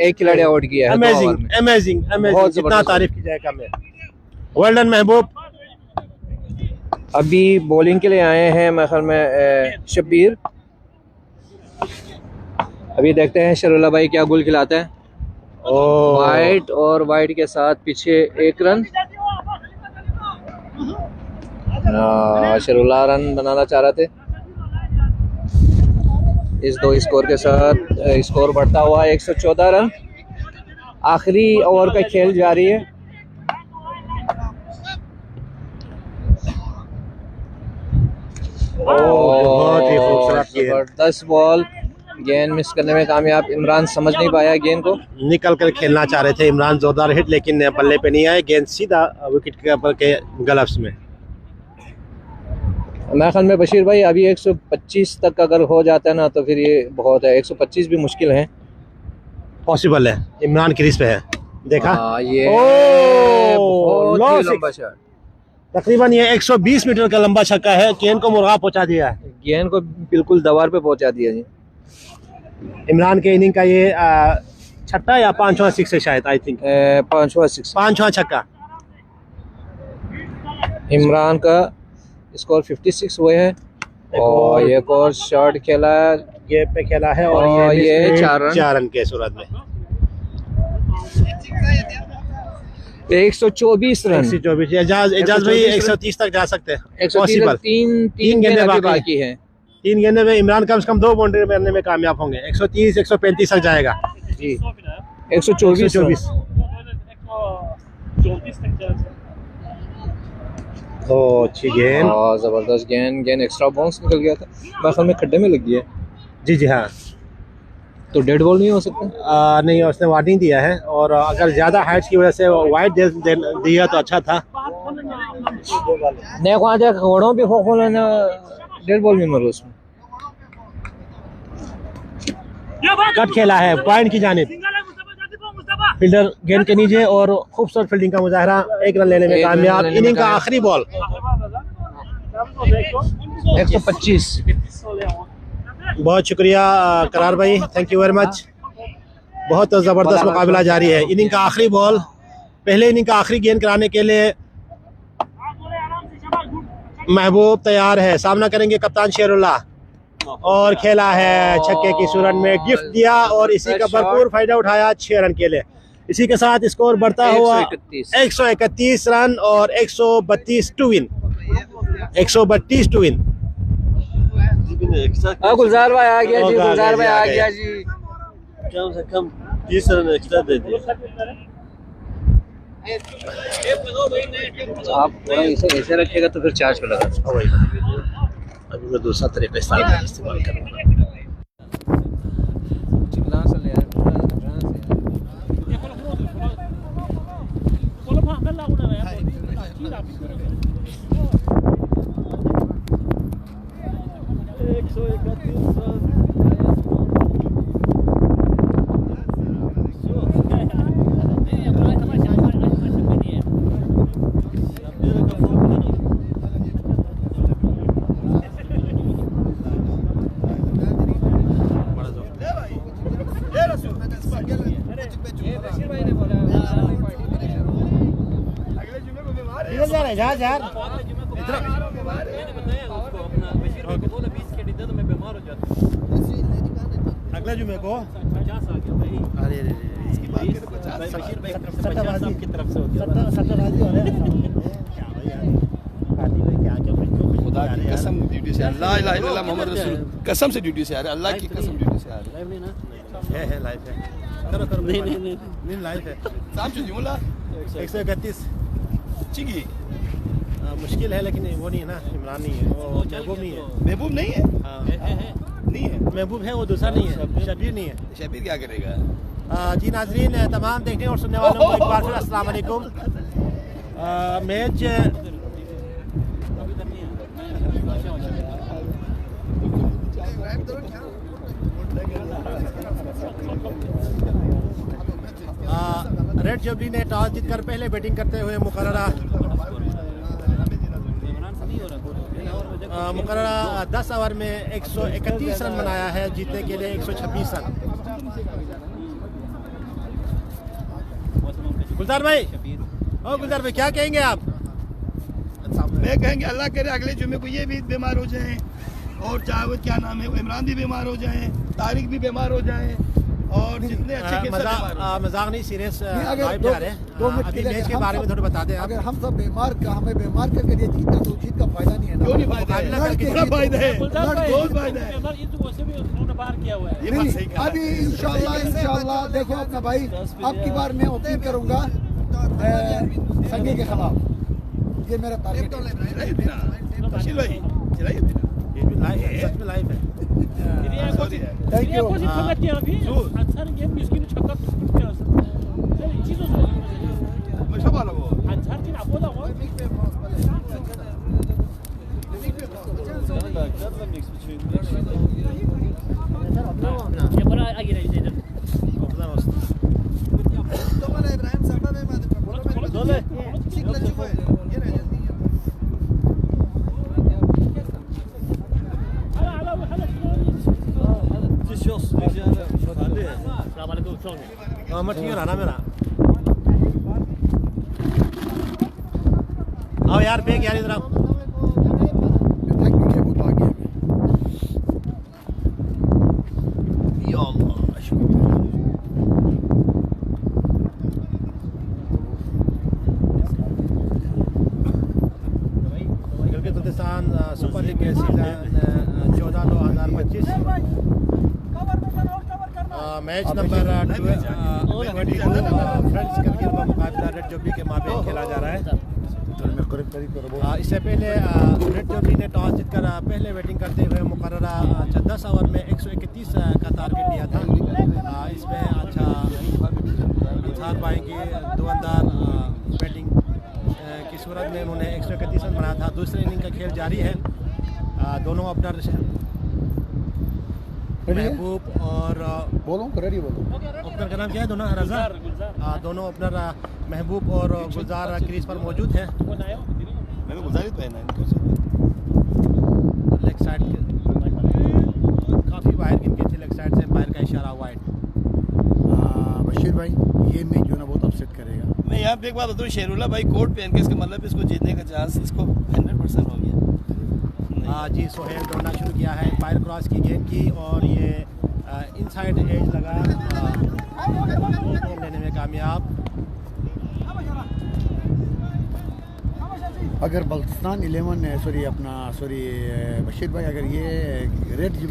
एक खिलाड़ी आउट किया है 2 ओवर अमेजिंग में। Amazing amazing. बहुत जितना जबरदस्त। तारीफ की जाए कम है। वेल डन महबूब। अभी बॉलिंग के लिए आए हैं मेरे ख्याल में शब्बीर। अभी देखते हैं शरुल्ला भाई क्या गुल खिलाता है। वाइट और वाइट के साथ पीछे 1 रन। शरुल्ला रन बनाना चाह रहे थे। इस 2 स्कोर के साथ स्कोर बढ़ता हुआ 114 रन। आखिरी ओवर का खेल जारी है। बहुत ही खूबसूरत गेंद। जबरदस्त बॉल। गेंद मिस करने में कामयाब। इमरान समझ नहीं पाया गेंद को। निकल कर खेलना चाह रहे थे इमरान, जोरदार हिट लेकिन बल्ले पे नहीं आए। गेंद सीधा विकेट के ऊपर के ग्लव्स में। मेरे ख्याल में बशीर भाई अभी 125 तक अगर हो जाता है ना तो फिर ये बहुत है। 125 भी मुश्किल है। पॉसिबल है, इमरान क्रीज पे है। देखा ये बहुत बहुत ही ही लंबा शॉट। तकरीबन ये 120 मीटर का लंबा छक्का है। गेंद को मुर्गा पहुंचा दिया है। गेंद को बिल्कुल दीवार पे पहुंचा दिया जी। इमरान के इनिंग का ये छठा या 5वां 6 है शायद, आई थिंक 5वां 6। 5वां छक्का। इमरान का स्कोर 56 हुए हैं। और ये एक और शॉट खेला है। ये पे खेला है और और ये मिस 4 रन के सूरत में। 124 रन। 124। एजाज भाई 130 तक जा सकते हैं। पॉसिबल। 3 गेंदें गेंदें बाकी बाकी है। 3 गेंदे में इमरान कम से कम 2 बाउंड्री मारने में कामयाब होंगे। 130 135 तक जाएगा जी। 124 रन। 124। तो अच्छी गेंद। जबरदस्त गेंद एक्स्ट्रा बाउंस निकल गया था। मेरे ख्याल में खड्डे में लग गया है। जी जी हाँ। तो डेड बॉल नहीं हो सकता। नहीं, उसने वार्निंग दिया है और अगर ज्यादा हाइट्स की वजह से वाइड दिया तो अच्छा था। देखो आज घोड़ों भी खो लेना। डेड बॉल नहीं मारो उसमें। कट खेला है पॉइंट की जानिब। फील्डर गेंद के नीचे और खूबसूरत फील्डिंग का मुजाहरा। 1 रन लेने में एक रन कामयाब। लेने में इनिंग का कामयाब। आखिरी बॉल। 125। बहुत शुक्रिया करार भाई, थैंक यू वेरी मच। बहुत ज़बरदस्त मुकाबला जारी है। इनिंग का आखिरी बॉल, पहले इनिंग का आखिरी गेंद कराने के लिए महबूब तैयार है। सामना करेंगे कप्तान शेरुल्लाह। और खेला है छक्के की सूरत में, गिफ्ट दिया और इसी का भरपूर फायदा उठाया 6 रन के लिए। इसी के साथ स्कोर बढ़ता हुआ 131 रन और 132 to win. 132 to win. Gulzar भाई आ गया जी। गुलजार भाई आ गया जी। कम से कम 30 रन एक्स्ट्रा दे दिए। आप थोड़ा इसे ऐसे रखिएगा तो फिर चार्ज पे लगा। अभी मैं दूसरा तरीका इस्तेमाल करूँगा। निकल जा रहा है जहाज यार इतना मैंने बताया उसको अपना बशीर भाई को बोला 20 के दे दो मैं बीमार हो जाता हूँ। अगले जुमे को 50 आ गया भाई। अरे रे इसकी बात करें 50 बशीर भाई की तरफ से 50 सट्टाबाजी आपकी तरफ से हो गया। सट्टाबाजी हो रहा है क्या भाई यार पार्टी में क्या क्या खुदा की कसम ड्यूटी से ला इलाहा इल्लल्लाह मोहम्मद रसूल कसम से ड्यूटी से आ रहे हैं, अल्लाह की कसम ड्यूटी से आ रहे हैं। लाइव नहीं ना है लाइफ है करो करो नहीं नहीं लाइफ है साहब जो जुमला 131 चिगी मुश्किल है लेकिन वो नहीं है ना इमरान नहीं है वो महबूब नहीं है महबूब नहीं है, हाँ नहीं है महबूब है वो दूसरा नहीं है शबीर नहीं है शबीर क्या करेगा? जी नाजरीन तमाम देखने और सुनने वालों को एक बार फिर अस्सलाम वालेकुम। मैच रेड जुबली ने टॉस जीतकर पहले बैटिंग करते हुए मुकर्ररा 10 ओवर में 131 रन बनाया है, जीतने के लिए 126 रन। गुलजार भाई गुलजार भाई क्या कहेंगे आप? मैं कहेंगे अल्लाह करे अगले जुमे को ये भी बीमार हो जाएं और चाहे क्या नाम है इमरान भी बीमार हो जाएं, तारिक भी बीमार हो जाएं और जितने अच्छे मजाक नहीं सीरियस अगर अभी मैच के बारे में थोड़ा बता दें। अगर हम सब हमें बीमार करके ये जीतना तो जीत का फायदा नहीं है ना। क्यों नहीं फायदा है? बड़ा फायदा है, बहुत फायदा है। नहीं, अभी इंशाल्लाह देखो अपना भाई अब की बार मैं अपील करूंगा संगे के खिलाफ, ये मेरा टारगेट है। बशीर भाई चलाइए ये भी लाइव है, सच में लाइव है। Thank you. राना मेरा आओ यार बेग यार इधर आओ। गिलगित-बल्तिस्तान सुपर लीग के season 14-2025 match number 22 friends Kargil का मुकाबला रेड जुबली के माबेन खेला जा रहा है। इससे पहले रेड जुबली ने टॉस जीतकर पहले बैटिंग करते हुए मुकर्ररा 10 ओवर में 131 का टारगेट दिया था। इसमें अच्छा इंसान पाएंगे दुकानदार बैटिंग की सूरत में उन्होंने 131 रन बनाया था। दूसरी इनिंग का खेल जारी है। दोनों ओपनर महबूब और ओपनर का नाम क्या है? दोनों रजा दोनों ओपनर महबूब और गुलजार क्रीज पर मौजूद हैं। मैंने गुजारी तो है ना लेग साइड काफ़ी बाहर गिनके थे, लेग साइड से बाहर का इशारा वाइड। बशीर भाई ये मैच जो ना बहुत अपसेट करेगा। मैं यहाँ पे एक बात बताऊँ, शेरुल्ला भाई कोट पहन के इसका मतलब इसको जीतने का चांस इसको 100% हो गया। जी सोहेल दौड़ना शुरू किया है फायर क्रॉस की गेंद की और ये इनसाइड एज लगा लेने में कामयाब। अगर बल्तिस्तान 11 सॉरी बशीर भाई अगर ये red jubilee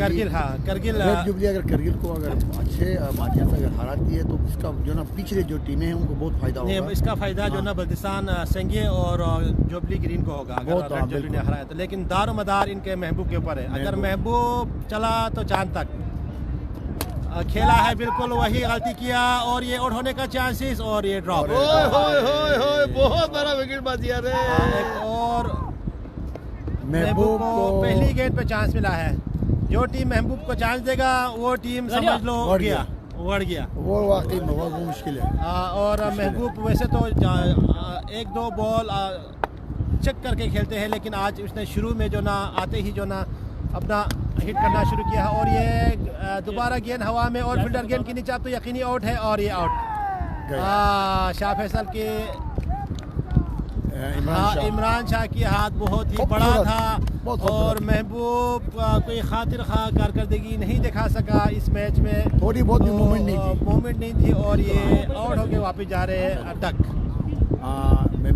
Kargil red jubilee अगर करगिल को अगर अच्छे माध्यम से अगर हराती है तो इसका जो ना पिछले जो टीमें हैं उनको बहुत फायदा होगा। इसका फायदा जो ना बल्तिस्तान संगे और जुबली ग्रीन को होगा अगर रेड जुबली ने हराया तो। लेकिन दारो मदार इनके महबूब के ऊपर है। अगर महबूब चला तो चांद तक खेला है, बिल्कुल वही गलती किया और ये आउट होने का चांसेस और ये ड्रॉप। बहुत बड़ा विकेट बाज दिया रे। और महबूब को पहली गेंद पे चांस मिला है। जो टीम महबूब को चांस देगा वो टीम समझ लो उड़ गया वो वाकई में बहुत मुश्किल है। और महबूब वैसे तो 1-2 बॉल चेक करके खेलते हैं, लेकिन आज उसने शुरू में जो ना आते ही जो ना अपना हिट करना शुरू किया है और ये दोबारा गेंद हवा में और फील्डर गेंद के नीचे तो यकीनी आउट है और ये आउट। शाह फैसल के इमरान शाह की हाथ बहुत ही बड़ा खूबसूरत, था बहुत और खूबसूरत। महबूब कोई खातिर खा कारकर्दगी नहीं दिखा सका इस मैच में। थोड़ी बहुत भी मूवमेंट नहीं थी। मूवमेंट नहीं थी और ये आउट होके वापस जा रहे हैं अटक।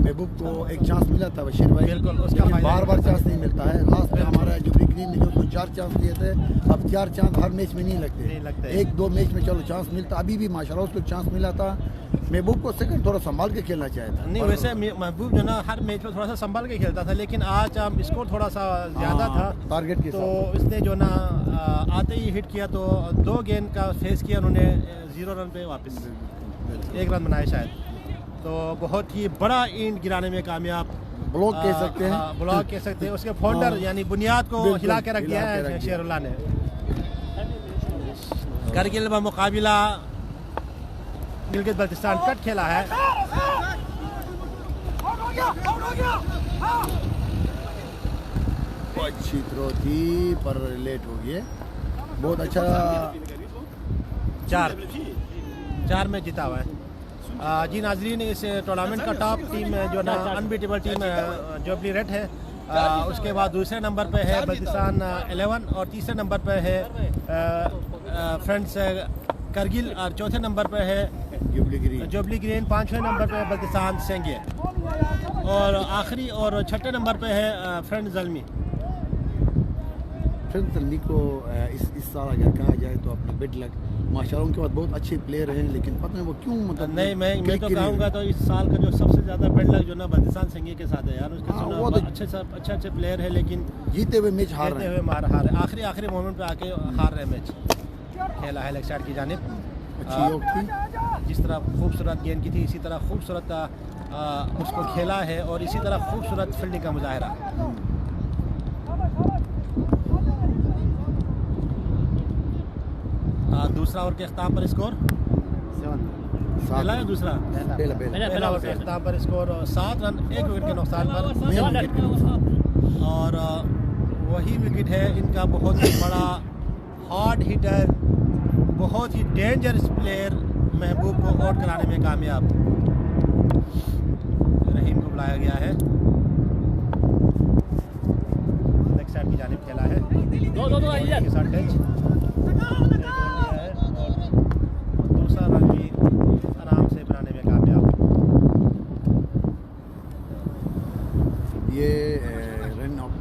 महबूब को एक चांस मिला था बशीर भाई, बिल्कुल, उसका लेकिन फायदा बार बार नहीं चांस नहीं मिलता है। लास्ट में हमारा जुबली ग्रीन ने जो उसको 4 चांस दिए थे, अब 4 चांस हर मैच में नहीं नहीं लगते। 1-2 मैच में चलो चांस मिलता, अभी भी माशाल्लाह उसको चांस मिला था। महबूब को सेकंड थोड़ा संभाल के खेलना चाहिए था। नहीं, वैसे महबूब जो ना हर मैच में थोड़ा सा संभल के खेलता था, लेकिन आज स्कोर थोड़ा सा ज़्यादा था टारगेट के तो साथ। इसने जो ना आते ही हिट किया तो 2 गेंद का फेस किया उन्होंने, 0 रन पे वापस 1 रन बनाए शायद। तो बहुत ही बड़ा इंड गिराने में कामयाब, ब्लॉक कह सकते हैं। ब्लॉक कह सकते हैं, उसके फाउंडर यानी बुनियाद को बिल्कुल, हिला के रख दिया हिला के है रख दिया। शेरुल्लाह ने। करगिल में मुकाबला गिलगित बल्तिस्तान कट खेला है। अच्छी थ्रो थी पर लेट हो गई है। बहुत अच्छा 4 में जीता हुआ है। जी नाजरीन, इस टूर्नामेंट का टॉप टीम जो ना अनबीटेबल टीम जुबली रेड है, उसके बाद दूसरे नंबर पे है बल्तिस्तान 11 और तीसरे नंबर पे है फ्रेंड्स करगिल और चौथे नंबर पे है जुबली ग्रीन, 5वें नंबर पे है बल्तिस्तान सेंगे और आखिरी और छठे नंबर पे है फ्रेंड जल्मी। फ्रेंड जल्मी को इस साल अगर कहा जाए तो अपना बेड लक, माशाल्लाह उनके पास बहुत अच्छे प्लेयर हैं, लेकिन पता नहीं वो क्यों मतलब नहीं, मैं क्लिक तो के लिए- कहूँगा तो इस साल का जो सबसे ज़्यादा बेड लक जो ना बल्तिस्तान सेंगे के साथ है यार। उसके हाँ, सुनो वो तो- अच्छे प्लेयर है, लेकिन जीते हुए मैच हार जीते रहे हुए हैं। हार रहे, आखिरी मोमेंट पे आके हार रहे मैच। खेला है लेग साइड की जानिब, अच्छी योग थी। जिस तरह खूबसूरत गेंद की थी इसी तरह खूबसूरत उसको खेला है और इसी तरह खूबसूरत फील्डिंग का मुजाहरा। दूसरा ओवर के अख्ताम पर स्कोर पहला है दूसरा पहला ओवर के अख्ताम पर स्कोर 7 रन 1 विकेट के नुकसान पर। और वही विकेट है इनका बहुत ही बड़ा हार्ड हिटर, बहुत ही डेंजरस प्लेयर महबूब को आउट कराने में कामयाब। रहीम को बुलाया गया है, लेग साइड की जानिब खेला है, के साथ टच है और दूसरा रन भी आराम से बनाने में कामयाब। ये रन ऑफ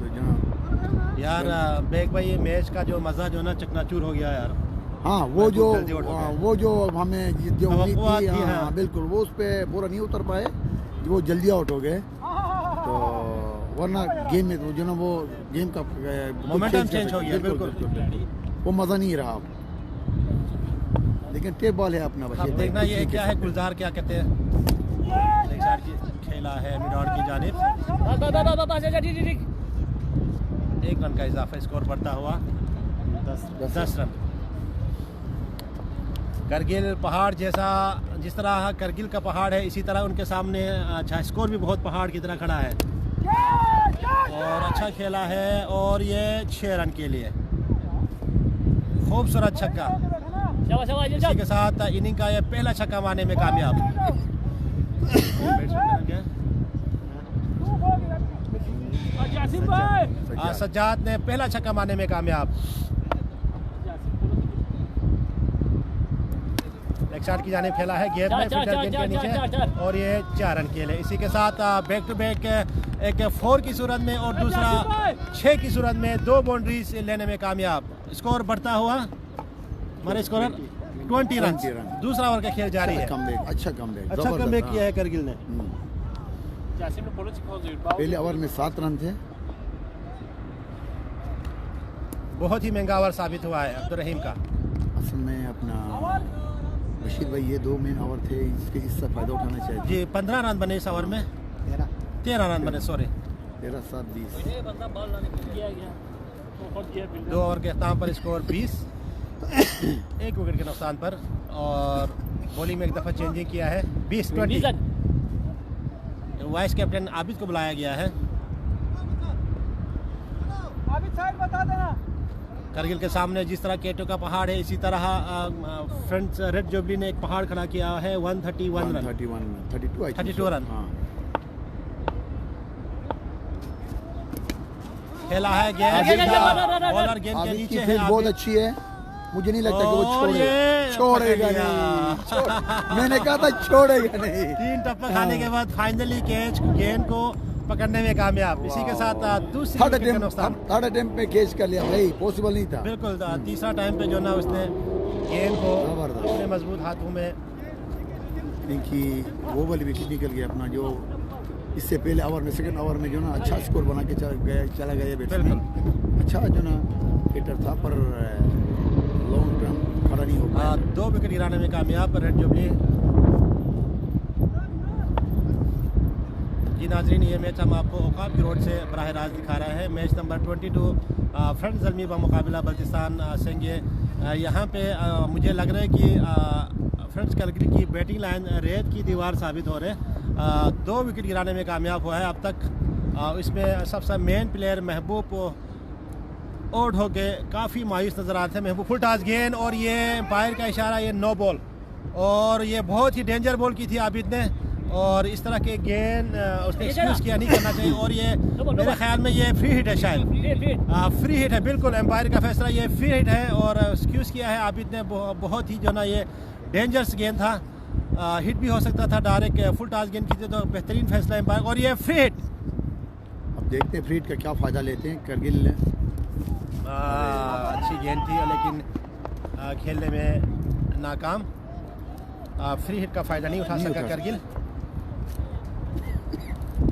यार बेग भाई, ये मैच का जो मज़ा जो ना चकनाचूर हो गया यार। हाँ, वो जो जल्दी आउट हो गए। वो जो हमें जो उम्मीद तवक्कुआत थी, थी, हाँ हाँ। बिल्कुल वो उस पे पूरा नहीं उतर पाए, वो जल्दी आउट हो गए। तो वरना गेम में तो जो ना वो गेम का मोमेंटम चेंज हो गया, बिल्कुल। वो मज़ा नहीं रहा। लेकिन टेप बॉल है अपना बस। अब देखना ये क्या है, गुलजार क्या कहते हैं। लेग साइड की खेला है मिड ऑन की जानिब, 1 रन का इजाफा, स्कोर बढ़ता हुआ 10 रन। करगिल पहाड़ जैसा, जिस तरह करगिल का पहाड़ है इसी तरह उनके सामने अच्छा स्कोर भी बहुत पहाड़ की तरह खड़ा है और अच्छा खेला है और ये 6 रन के लिए खूबसूरत छक्का। इसी के साथ इनिंग का ये पहला छक्का मारने में कामयाब। सज्जाद ने पहला छक्का मारने में कामयाब। लेग शॉट की जानिब खेला है, गेंद में फिल्टर गेंद के नीचे और ये 4 रन के लिए। इसी के साथ बैक टू बैक एक 4 की सूरत में और दूसरा 6 की सूरत में 2 बाउंड्रीज लेने में कामयाब। स्कोर बढ़ता हुआ, हमारे स्कोरर 20 रन। दूसरा ओवर का खेल जारी है। अच्छा कमबैक किया है करगिल ने। पहले ओवर में 7 रन थे। बहुत ही महंगा ओवर साबित हुआ है अब्दुल रहीम का। असल में अपना बशीर भाई ये 2 मेन ओवर थे, इससे फायदा उठाना चाहिए जी 15 रन बने इस ओवर में, 13 रन बने, सॉरी 13, 7, 20। 2 ओवर के अख्ताम पर स्कोर 20, 1 विकेट के नुकसान पर। और बॉलिंग में एक दफ़ा चेंजिंग किया है, 20-20। वाइस कैप्टन आबिद को बुलाया गया है। करगिल के सामने जिस तरह केटो का पहाड़ है इसी तरह फ्रेंड्स रेड जुबली ने एक पहाड़ खड़ा किया है। 131 रन, 32 रन। 32 रन। हाँ। खेला है गेंद, बॉलर गेंद के आबिद नीचे की है। फील्ड बहुत आबिद। अच्छी है, मुझे नहीं लगता कि वो और छोड़ेगा ये छोड़ेगा पकड़ लिया। नहीं मैंने कहा था छोड़ेगा नहीं। 3 टप्पा खाने के बाद फाइनली कैच गेंद को पकड़ने में कामयाब। इसी के साथ दूसरी थर्ड विकेट का नुकसान। अटेम्प्ट में कैच कर लिया भाई, पॉसिबल नहीं था। बिल्कुल तीसरा टाइम पे जो ना उसने गेंद को जबरदस्त। अपने मजबूत हाथों में। क्योंकि वो वाली विकेट निकल गया अपना, जो इससे पहले ओवर में सेकंड ओवर में जो ना अच्छा स्कोर बना के चला गया बैट्समैन। अच्छा जो ना हिटर था पर लॉन्ग टर्म खड़ा नहीं हो पाया। 2 विकेट गिराने में कामयाब रेड जुबली। जी नाजरीन, ये मैच हम आपको औकाब की रोड से बराह रास्त दिखा रहे हैं। मैच नंबर 22 फ्रंट ज़ल्मी व मुकाबला बल्तिस्तान सेंगे। यहाँ पे मुझे लग रहा है कि फ्रंट करगिल की बैटिंग लाइन रेत की दीवार साबित हो रहे। 2 विकेट गिराने में कामयाब हुआ है अब तक। इसमें सबसे मेन प्लेयर महबूब आउट हो गए, काफ़ी मायूस नज़र आते हैं महबूब। फुल टॉस गेंद और ये एम्पायर का इशारा, ये नो बॉल और ये बहुत ही डेंजर बॉल की थी आबिद ने। और इस तरह के गेंद उसने एक्सक्यूज़ किया, नहीं करना चाहिए। और ये मेरे ख्याल में ये फ्री हिट है, शायद फ्री हिट है। बिल्कुल एम्पायर का फैसला, ये फ्री हिट है और एक्सक्यूज़ किया है आबिद ने। बहुत ही जो ना ये डेंजरस गेंद था, हिट भी हो सकता था। डायरेक्ट फुल टॉस गेंद की थी तो बेहतरीन फैसला एम्पायर। और ये फ्री हिट। अब देखते हैं फ्री हिट का क्या फ़ायदा लेते हैं करगिल ने। अच्छी गेंद थी लेकिन खेलने में नाकाम। फ्री हिट का फ़ायदा नहीं उठा सका करगिल।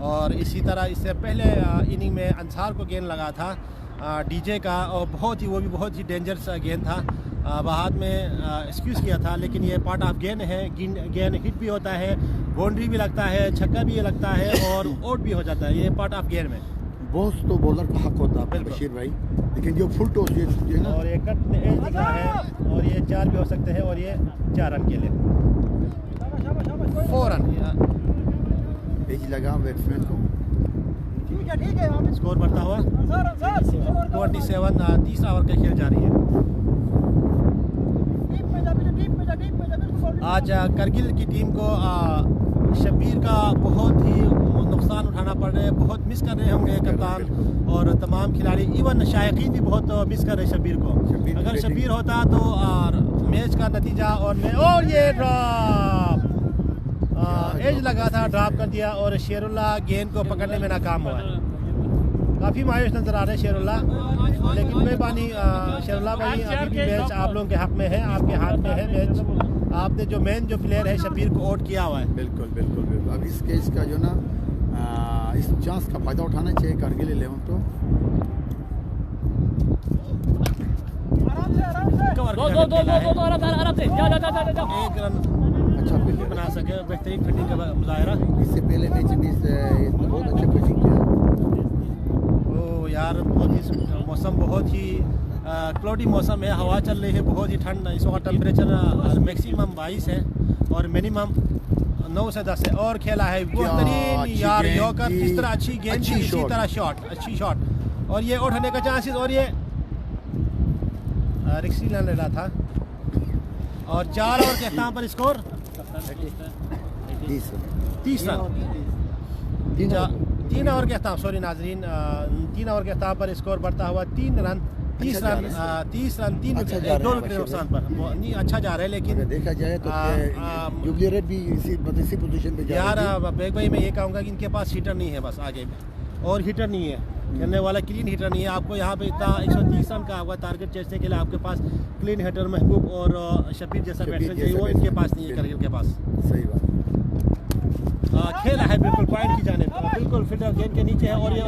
और इसी तरह इससे पहले इनिंग में अंसार को गेंद लगा था डीजे का, और वो भी बहुत ही डेंजरस गेंद था। हाथ में एक्सक्यूज़ किया था, लेकिन ये पार्ट ऑफ गेंद है। गेंद हिट भी होता है, बाउंड्री भी लगता है, छक्का भी लगता है और आउट भी हो जाता है। ये पार्ट ऑफ गेंद में बहुत तो बॉलर का हक होता है बशीर भाई, लेकिन जो फुल टॉस ये है ना। और ये कट एज दिख रहा है और ये 4 भी हो सकते हैं। और ये 4 रन के लिए 4 रन एज लगा बैट्समैन को। स्कोर बढ़ता हुआ 27। तीसरा ओवर का खेल जारी है। आज करगिल की टीम को शब्बीर का बहुत ही नुकसान उठाना पड़ रहा है। बहुत मिस कर रहे होंगे कप्तान और तमाम खिलाड़ी, इवन शायकीन भी बहुत मिस कर रहे हैं शब्बीर को। अगर शब्बीर होता तो मैच का नतीजा और ये ड्रॉप एज लगा था, ड्रॉप कर दिया और शेरुल्लाह गेंद को पकड़ने में नाकाम हुआ है। काफ़ी मायूस नज़र आ रहे हैं शेरुल्लाह, लेकिन मेहरबानी शेरुल्लाह भाई, अभी भी मैच आप लोगों के हक में है, आपके हाथ में है मैच। आपने जो मेन जो प्लेयर है शब्बीर को आउट किया हुआ है। बिल्कुल बिल्कुल बिल्कुल। अब इस केस का जो ना इस चांस का फ़ायदा उठाना चाहिए करगिल 11 को। एक रन अच्छा फील्डिंग बना सके, बेहतरीन फील्डिंग का मुजाहरा। इससे पहले मैच में इसने बहुत अच्छा कोचिंग किया। ओ यार, मौसम बहुत ही क्लाउडी मौसम है, हवा चल रही है, बहुत ही ठंड। इस वक्त टेम्परेचर मैक्सिमम 22 है और मिनिमम 9 से 10 है। और खेला है बेहतरीन यार यॉर्कर, किस तरह अच्छी गेंद थी, इसी तरह शॉट, अच्छी शॉट। और ये आउट होने का चांसेस, और ये रिक्सी रन ले रहा था। और 4 ओवर के अख्ताम पर स्कोर 30 रन। 3 ओवर के अख्ताम, सॉरी नाजरीन, 3 ओवर के अख्ताम पर स्कोर बढ़ता हुआ 3 रन। 30 रन 3 विकेट, 2 विकेट नुकसान पर नहीं अच्छा जा रहा है। लेकिन देखा जाए तो जुबली रेड भी इसी पोजीशन पे जा यार रही है। बेग भाई, मैं ये कहूँगा कि इनके पास हीटर नहीं है, बस आगे में और हीटर नहीं है, खेलने वाला क्लीन हीटर नहीं है। आपको यहाँ पे इतना 130 रन का हुआ टारगेट चेसने के लिए आपके पास क्लीन हीटर महबूब और शब्बीर जैसा बैट्समैन चाहिए, वो इनके पास नहीं है करगिल के पास। सही बात। खेला है बिल्कुल पॉइंट की जाने, बिल्कुल फील्डर गेंद के नीचे है और ये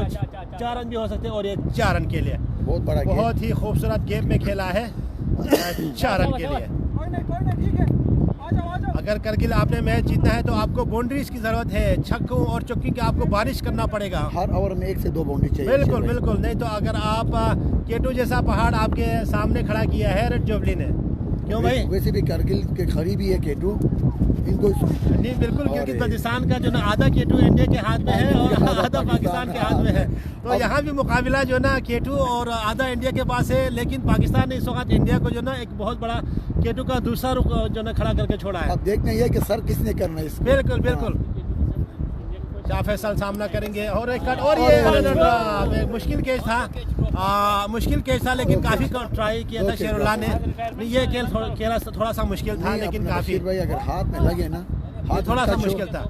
4 रन भी हो सकते हैं। और ये 4 रन के लिए बहुत बड़ा बहुत ही खूबसूरत गेम में खेला है 4 रन के लिए। अगर करगिल आपने मैच जीतना है तो आपको बाउंड्रीज की जरूरत है, छक्कों और चौकी की आपको बारिश करना पड़ेगा। हर ओवर में 1 से 2 बाउंड्री चाहिए। बिल्कुल बिल्कुल, नहीं तो अगर आप केटू जैसा पहाड़ आपके सामने खड़ा किया है रेड जुबली ने। क्यों भाई? वैसे भी करगिल के करीबी है केटू, इनको नहीं बिल्कुल, क्योंकि बल्तिस्तान का जो ना आधा केटू इंडिया के हाथ में है और आधा पाकिस्तान के हाथ में है। तो यहाँ भी मुकाबला जो ना केटू और आधा इंडिया के पास है, लेकिन पाकिस्तान ने इस वक्त इंडिया को जो ना एक बहुत बड़ा केटू का दूसरा रुख जो ना खड़ा करके छोड़ा है। अब देखना ये कि सर किसने करना है इसको। बिल्कुल बिल्कुल। शाह फैसल सामना करेंगे और एक कट और ये मुश्किल केस था, मुश्किल केस था लेकिन काफ़ी ट्राई किया था शेरुल्लाह ने। नहीं ये खेल थोड़ा सा मुश्किल था लेकिन काफ़ी भाई अगर हाथ में लगे ना ये थोड़ा सा मुश्किल था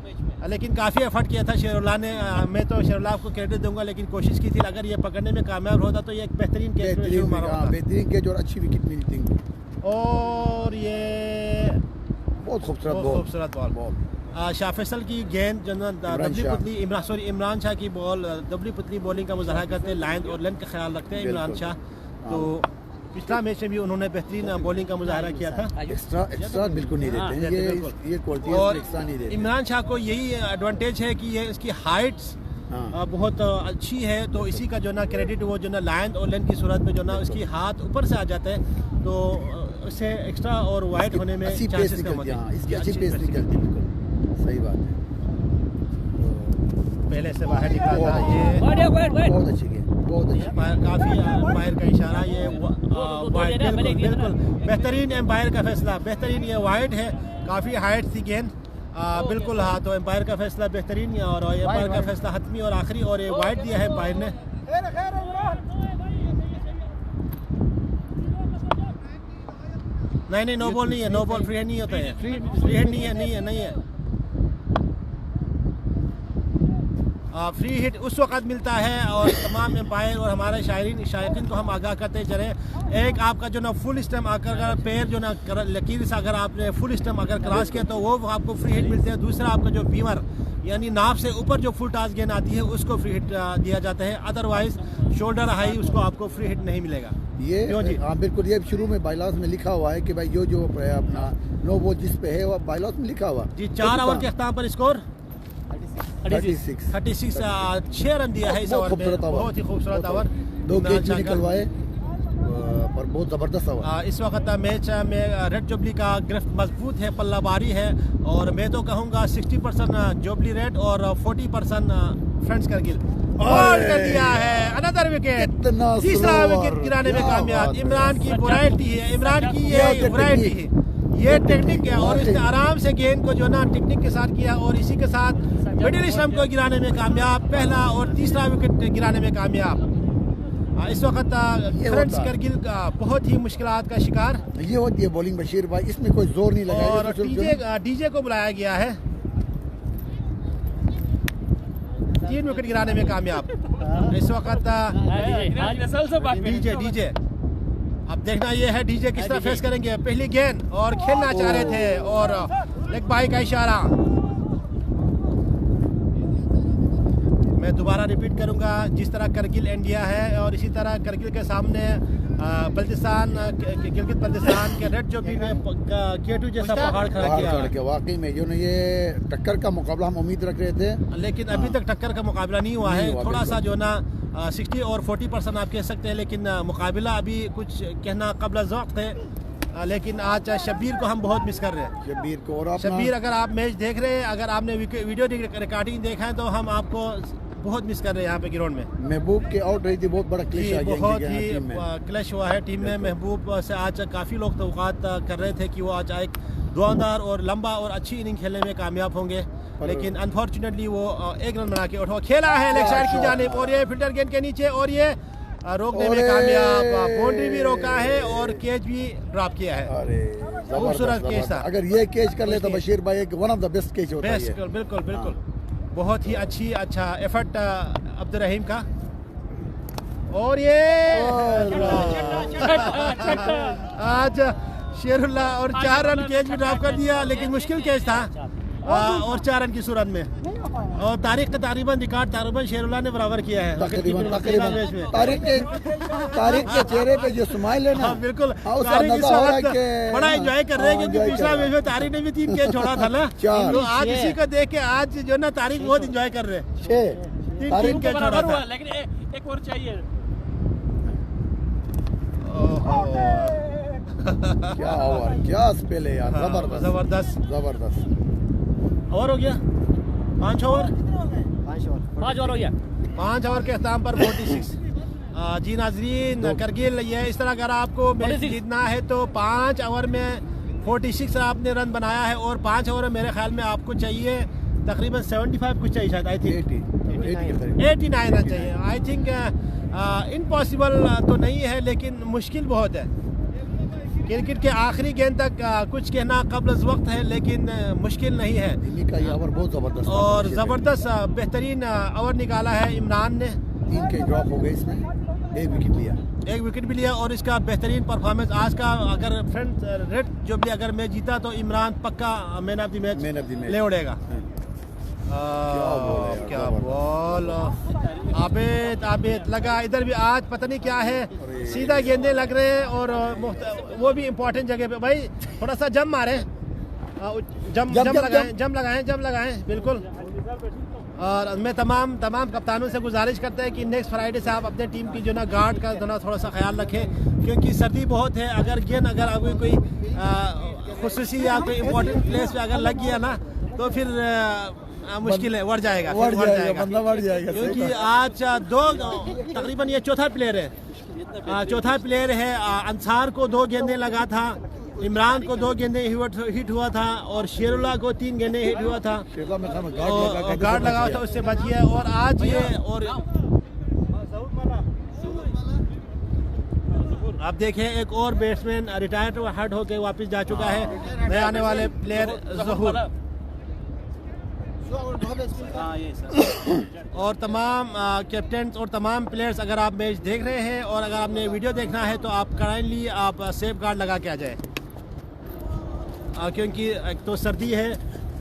लेकिन काफ़ी एफर्ट किया था शेरुल्लाह ने। मैं तो शेरुल्लाह को क्रेडिट दूंगा लेकिन कोशिश की थी, अगर ये पकड़ने में कामयाब होता तो ये एक बेहतरीन कैच बेहतरीन कैच और अच्छी विकेट मिलती। और ये बहुत खूबसूरत बॉल शाह फैसल की गेंद जो दबली पुतली इमरान शाह की बॉल दबली पुतली बॉलिंग का मुजाहरा करते हैं, लाइन और लेंथ का ख्याल रखते हैं इमरान शाह। तो पिछला मैच में भी उन्होंने बेहतरीन बॉलिंग का मुजाहरा किया था। एक्स्ट्रा बिल्कुल नहीं देते हैं, ये क्वालिटी और एक्स्ट्रा नहीं देते। इमरान शाह को यही एडवांटेज है कि ये इसकी हाइट्स बहुत अच्छी है, तो इसी का जो ना क्रेडिट वो जो ना लाइन और लेंथ की सूरत में जो ना उसकी हाथ ऊपर से आ जाता है तो उससे एक्स्ट्रा और वाइड होने में चांसेस कम होते हैं। इसकी अच्छी पेस निकलती है, सही बात है। पहले से बाहर निकला था ये बहुत अच्छी गेम, बहुत अच्छी। काफ़ी एम्पायर का इशारा, ये वाइड बिल्कुल बेहतरीन एम्पायर का फैसला, बेहतरीन ये वाइड है, काफ़ी हाइट थी गेंद बिल्कुल। हाँ तो एम्पायर का फैसला बेहतरीन और एम्पायर का फैसला हतमी और आखिरी और ये वाइड दिया है एम्पायर ने। नहीं नो बॉल नहीं है, नो बॉल फ्री हैंड नहीं होता है, फ्री हैंड नहीं है। फ्री हिट उस वक्त मिलता है और तमाम एम्पायर और हमारे शायरीन को हम आगाह करते चले। एक आपका जो ना फुल स्टम्प आकर पैर जो ना लकीर से अगर आपने फुल स्टम्प अगर क्रॉस किया तो वो आपको फ्री हिट मिलते हैं। दूसरा आपका जो बीमर यानी नाप से ऊपर जो फुल टॉस गेंद आती है उसको फ्री हिट दिया जाता है, अदरवाइज शोल्डर हाई उसको आपको फ्री हिट नहीं मिलेगा। ये हाँ बिल्कुल, ये शुरू में बायलॉज में लिखा हुआ है कि भाई जो अपना नो वो जिस पे है वो बायलॉज में लिखा हुआ जी। 4 ओवर के अख्ताम पर स्कोर 36 6 रन दिया है इस ओवर में, बहुत ही खूबसूरत ओवर। 2 कैच निकलवाए पर बहुत जबरदस्त ओवर। इस वक्त मैच में रेड जुबली का गिरफ्त मजबूत है, पल्लाबारी है और मैं तो कहूँगा 60% जुबली रेड और 40% फ्रेंड्स करगिल। और कर दिया है अनदर विकेट, तीसरा विकेट गिराने में कामयाब। इमरान की वैरायटी है, इमरान की ये वैरायटी है, ये टेक्निक है और इसने आराम से गेंद को जो ना टेक्निक के साथ किया और इसी के साथ मिडिल स्टंप को गिराने में कामयाब, पहला और तीसरा विकेट गिराने में कामयाब। इस वक्त फ्रेंड्स करगिल का बहुत ही मुश्किलात का शिकार ये होती है बॉलिंग बशीर भाई, इसमें कोई जोर नहीं लगा और डीजे को बुलाया गया है, 3 विकेट गिराने में कामयाब। इस वक्त डीजे अब देखना ये है डीजे किस तरह फेस करेंगे। पहली गेंद और खेलना चाह रहे थे और लेग बाई का इशारा। मैं दोबारा रिपीट करूंगा, जिस तरह करगिल इंडिया है और इसी तरह करगिल के सामने बल्तिस्तान गिलगित बल्तिस्तान के रेड जुबली में K2 जैसा पहाड़ खड़ा किया। वाकई में जो ये टक्कर का मुकाबला हम उम्मीद रख रहे थे लेकिन अभी तक टक्कर का मुकाबला नहीं हुआ है। थोड़ा सा जो ना 60 और 40% आप कह सकते हैं, लेकिन मुकाबला अभी कुछ कहना कबल वक्त है। लेकिन आज शब्बीर को हम बहुत मिस कर रहे हैं, शब्बीर को। और शब्बीर अगर आप मैच देख रहे हैं, अगर आपने वीडियो रिकॉर्डिंग देखा है तो हम आपको बहुत मिस कर रहे हैं यहाँ पे ग्राउंड में। महबूब के आउट रही थी, बहुत बड़ा क्लैश बहुत ही क्लैश हुआ है टीम में। महबूब से आज काफ़ी लोग तवक्कात कर रहे थे कि वो आज एक दुआदार और लंबा और अच्छी इनिंग खेलने में कामयाब होंगे, लेकिन अनफॉर्चुनेटली वो 1 रन बना के आउट हुआ। खेला है लेग साइड की जानिब और ये फिल्टर गेंद के नीचे और ये रोकने में कामयाब, बाउंड्री भी रोका है और कैच भी ड्रॉप किया है। खूबसूरत कैच था, अगर ये कैच कर ले तो बशीर भाई one of the best catch होता है। बिल्कुल बहुत ही अच्छा एफर्ट अब्दुल रहीम का। और ये आज शेरुल्लाह और 4 रन कैच भी ड्रॉप कर दिया, लेकिन मुश्किल कैच था और 4 रन की सूरत में। और तारीख का तकरीबन शेरुल्लाह ने बराबर किया है तकरीबन तारीख के चेहरे पे जो स्माइल है ना, बिल्कुल बड़ा एंजॉय कर रहे हैं क्योंकि पिछला मैच में तारीख ने भी 3 कैच छोड़ा था ना, तो आज इसी को देख के आज जो ना तारीख बहुत एंजॉय कर रहे हैं। 3 कैच छोड़ा था, लेकिन एक और चाहिए। क्या ओवर, क्या स्पेल है यार, जबरदस्त। और हो गया 5 ओवर 5 ओवर हो गया। 5 ओवर के अख्ताम पर 46। जी नाजरीन, करगिल ये इस तरह अगर आपको मैच जीतना है तो 5 ओवर में 46 आपने रन बनाया है और 5 ओवर में मेरे ख्याल में आपको चाहिए तकरीबन 75 कुछ चाहिए शायद, आई थिंक 80 89 आना चाहिए। आई थिंक इम्पॉसिबल तो नहीं है, लेकिन मुश्किल बहुत है। क्रिकेट के आखिरी गेंद तक कुछ कहना कब्ल वक्त है, लेकिन मुश्किल नहीं है। दिल्ली का ये ओवर बहुत ज़बरदस्त और ज़बरदस्त बेहतरीन ओवर निकाला है इमरान ने। 3 के ड्रॉप हो गए इसमें, 1 विकेट लिया। 1 विकेट भी लिया और इसका बेहतरीन परफॉर्मेंस आज का। अगर फ्रेंड रेड जो भी अगर मैच जीता तो इमरान पक्का मैन ऑफ द मैच ले उड़ेगा। क्या बॉल, आबिद लगा इधर भी। आज पता नहीं क्या है, सीधा गेंदे लग रहे हैं और वो भी इम्पोर्टेंट जगह पे। भाई थोड़ा सा जम मारे, जम लगाएं बिल्कुल। और मैं तमाम कप्तानों से गुजारिश करता है कि नेक्स्ट फ्राइडे से आप अपने टीम की जो ना गार्ड का जो ना थोड़ा सा ख्याल रखें, क्योंकि सर्दी बहुत है। अगर गेंद अगर कोई खुसूसी या कोई इम्पोर्टेंट प्लेस पे अगर लग गया ना तो फिर मुश्किल है, बढ़ जाएगा। क्योंकि आज तकरीबन ये चौथा प्लेयर है। अंसार को 2 गेंदे लगा था, इमरान को 2 गेंदे हिट हुआ था और शेरुल्लाह को 3 गेंदे हिट हुआ था। गार्ड लगा था, उससे बच गया। और आज ये और आप देखें एक और बैट्समैन रिटायर्ड हट होकर वापस जा चुका है, नए आने वाले प्लेयर ज़हूर। और तमाम कैप्टन और तमाम प्लेयर्स, अगर आप मैच देख रहे हैं और अगर आपने वीडियो देखना है तो आप काइंडली आप सेफ गार्ड लगा के आ जाए, क्योंकि एक तो सर्दी है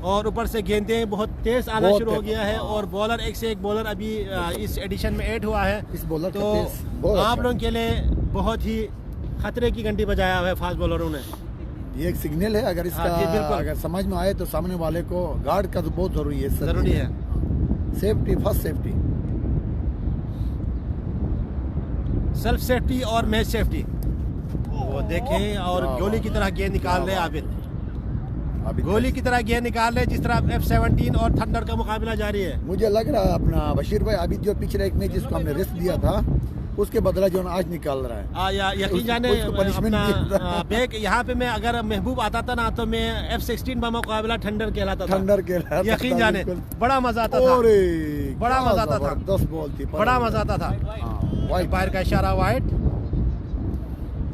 और ऊपर से गेंदें बहुत तेज़ आना शुरू हो गया है। और बॉलर एक से एक बॉलर अभी इस एडिशन में ऐड हुआ है, तो आप लोगों के लिए बहुत ही खतरे की घंटी बजाया हुआ है फास्ट बॉलरों ने। ये एक सिग्नल है, अगर इसका अगर समझ में आए तो सामने वाले को गार्ड का तो बहुत जरूरी है। Safety, first safety, self safety और मैच सेफ्टी। वो देखें और गोली की तरह गेंद निकाल रहे आबिद, गोली की तरह गेंद निकाल रहे, जिस तरह F-17 और थंडर का मुकाबला जारी है। मुझे लग रहा है अपना बशीर भाई अभी जो पिछले एक मैच जिसको हमने रेस्ट दिया था उसके बदला जो आज निकाल रहा है। यकीन जाने अपना बैक यहाँ पे मैं अगर महबूब आता था ना तो मैं F-16 का मुकाबला थंडर कहलाता था। यकीन जाने बड़ा मजा आता था, बड़ा मजा आता था, 10 बॉल थी, बड़ा मजा आता था। वाइट बाहर का इशारा, वाइट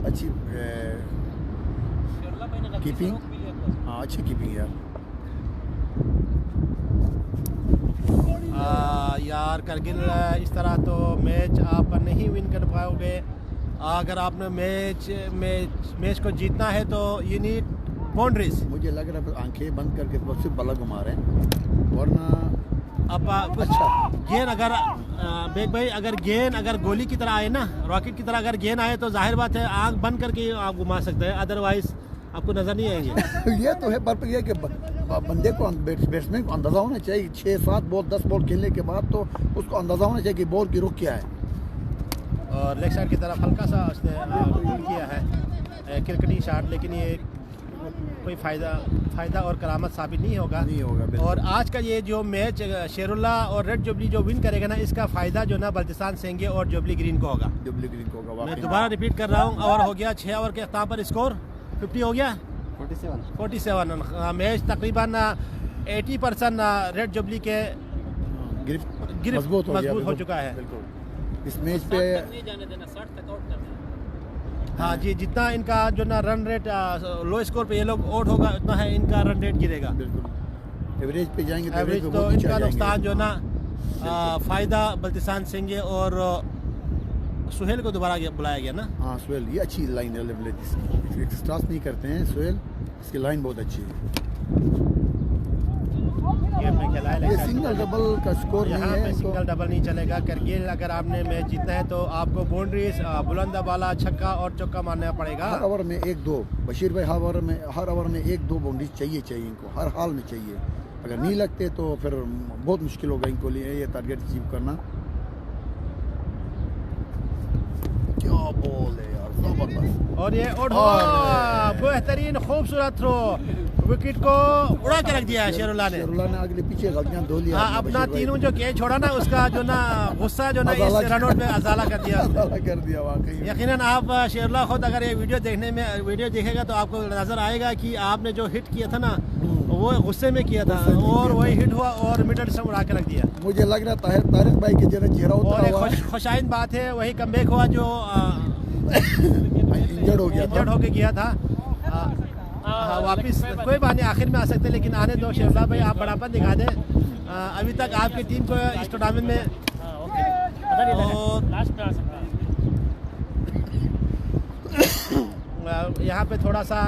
अच्छी कीपिंग, हाँ अच्छी कीपिंग यार। यार करगिल इस तरह तो मैच आप नहीं विन कर पाओगे। अगर आपने मैच को जीतना है तो यू नीड बाउंड्रीज। मुझे लग रहा है आंखें बंद करके सिर्फ बल्ला घुमा रहे हैं, वरना अब अच्छा गेंद अगर बेग भाई अगर गेंद अगर गोली की तरह आए ना, रॉकेट की तरह अगर गेंद आए तो जाहिर बात है आंख बंद करके आप घुमा सकते हैं, अदरवाइज आपको नजर नहीं आएंगे। ये तो है, पर ये कि बंदे को बैट्समैन को अंदाजा होना चाहिए 6-7 बॉल 10 बॉल खेलने के बाद तो उसको अंदाजा होना चाहिए कि बॉल की रुख क्या है। और लेग साइड की तरफ हल्का सा उसने पुल किया है क्रिकेटिंग शॉट, लेकिन ये कोई फ़ायदा और करामत साबित नहीं होगा। और आज का ये जो मैच शेरुल्लाह और रेड जुबली जो विन करेगा ना, इसका फ़ायदा जो ना बल्तिस्तान सेंगे और जुबली ग्रीन को होगा। मैं दोबारा रिपीट कर रहा हूँ, ओवर हो गया 6 ओवर के अख्ताम पर स्कोर 50 हो गया 47। मैच तकरीबन 80% रेड जुबली के गिरफ्त मजबूत हो चुका है इस मैच पे। हाँ जी, जितना इनका जो ना रन रेट लो स्कोर पे ये लोग आउट होगा उतना है इनका रन रेट गिरेगा। बिल्कुल एवरेज पे जाएंगे एवरेज तो इनका नुकसान जो ना फ़ायदा बल्तिस्तान सिंह और सुहेल को दोबारा बुलाया गया ना। हाँ सुहेल, ये अच्छी लाइन है, स्टार्ट नहीं करते हैं सुहेल, इसकी लाइन बहुत अच्छी है। ये सिंगल डबल का स्कोर यहाँ नहीं पे है, सिंगल डबल नहीं चलेगा। करगिल अगर आपने मैच जीतना है तो आपको बाउंड्रीज बुलंद बाला छक्का और चौका मारना पड़ेगा। हर ओवर में 1-2 बशीर भाई, हर ओवर में 1-2 बाउंड्रीज चाहिए इनको, हर हाल में चाहिए। अगर नहीं लगते तो फिर बहुत मुश्किल होगा इनको लिए ये टारगेट अचीव करना। क्या बॉल है यार, जबरदस्त। और ये बेहतरीन खूबसूरत थ्रो, विकेट को उड़ा के रख दिया है शेरुल्लाह ने अगले पीछे गलतियां धो लिया। हाँ, अपना तीनों जो कैच छोड़ा ना, उसका जो ना गुस्सा जो ना इस रनआउट में अजाला कर दिया वाकई। यकीनन आप शेरुल्लाह खुद अगर ये वीडियो देखेगा तो आपको नजर आएगा कि आपने जो हिट किया था ना वो गुस्से में किया था गुस्से में और किया वही हिट हुआ और मिडल स्टंप उड़ा के रख दिया। मुझे लग रहा तारिक भाई के जो चेहरा और उतरा एक हुआ है, खुशाइन बात है, वही कमबैक हुआ जो इंजर्ड हो गया था। इंजर्ड होके गया था। वापिस कोई बात नहीं, आखिर में आ सकते, लेकिन आने दो शेरला भाई, आप बड़ापन दिखा दें। अभी तक आपकी टीम को इस टूर्नामेंट में यहाँ पे थोड़ा सा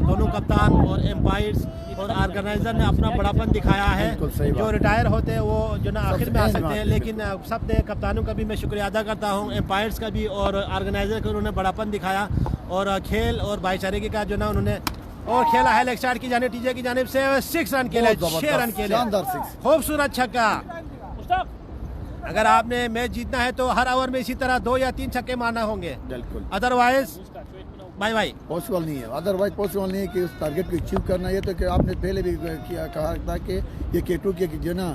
दोनों कप्तान और एम्पायर्स और ऑर्गेनाइजर ने अपना बड़ापन दिखाया है। बिल्कुल सही बात। जो रिटायर होते हैं वो जो ना आखिर में आ सबसे सकते हैं, पहली बात है, लेकिन सब ने कप्तानों का भी मैं शुक्रिया अदा करता हूँ, एम्पायर्स का भी और ऑर्गेनाइजर का, उन्होंने बड़ापन दिखाया और खेल और भाईचारे का जो ना उन्होंने और खेला है। लेग साइड की जानिब टीजे की जानिब से 6 रन के लिए, 6 रन के लिए शानदार 6। खूबसूरत छक्का। अगर आपने मैच जीतना है तो हर ओवर में इसी तरह 2 या 3 छक्के मारना होंगे, बिल्कुल अदरवाइज बाय। पॉसिबल नहीं है, अदरवाइज पॉसिबल नहीं है कि उस टारगेट को अचीव करना। ये तो कि आपने पहले भी किया कहा था कि ये K2 की जो ना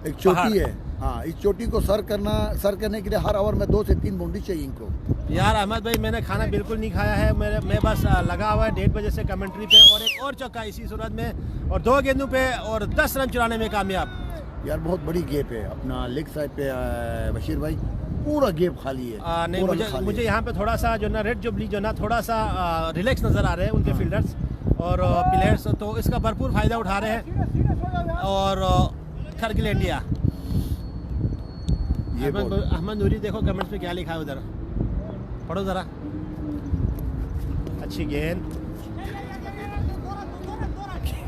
एक चोटी है, हाँ, इस चोटी को सर करने के लिए हर ओवर में 2 से 3 बाउंड्री चाहिए इनको। यार अहमद भाई, मैंने खाना बिल्कुल नहीं खाया है, मैं बस लगा हुआ है 1:30 बजे से कमेंट्री पे, और एक और चौका इसी सूरत में और 2 गेंदों पे और 10 रन चुराने में कामयाब। यार बहुत बड़ी गेप है अपना लेग साइड पे, बशीर भाई पूरा गेप खाली है। नहीं, मुझे यहाँ पे थोड़ा सा जो ना रेड जुबली जो ना थोड़ा सा रिलैक्स नज़र आ रहे हैं उनके फील्डर्स और प्लेयर्स, तो इसका भरपूर फ़ायदा उठा रहे हैं। और करगिल इंडिया, ये अहमद नूरी देखो कमेंट्स में क्या लिखा है, उधर पढ़ो ज़रा। अच्छी गेंद,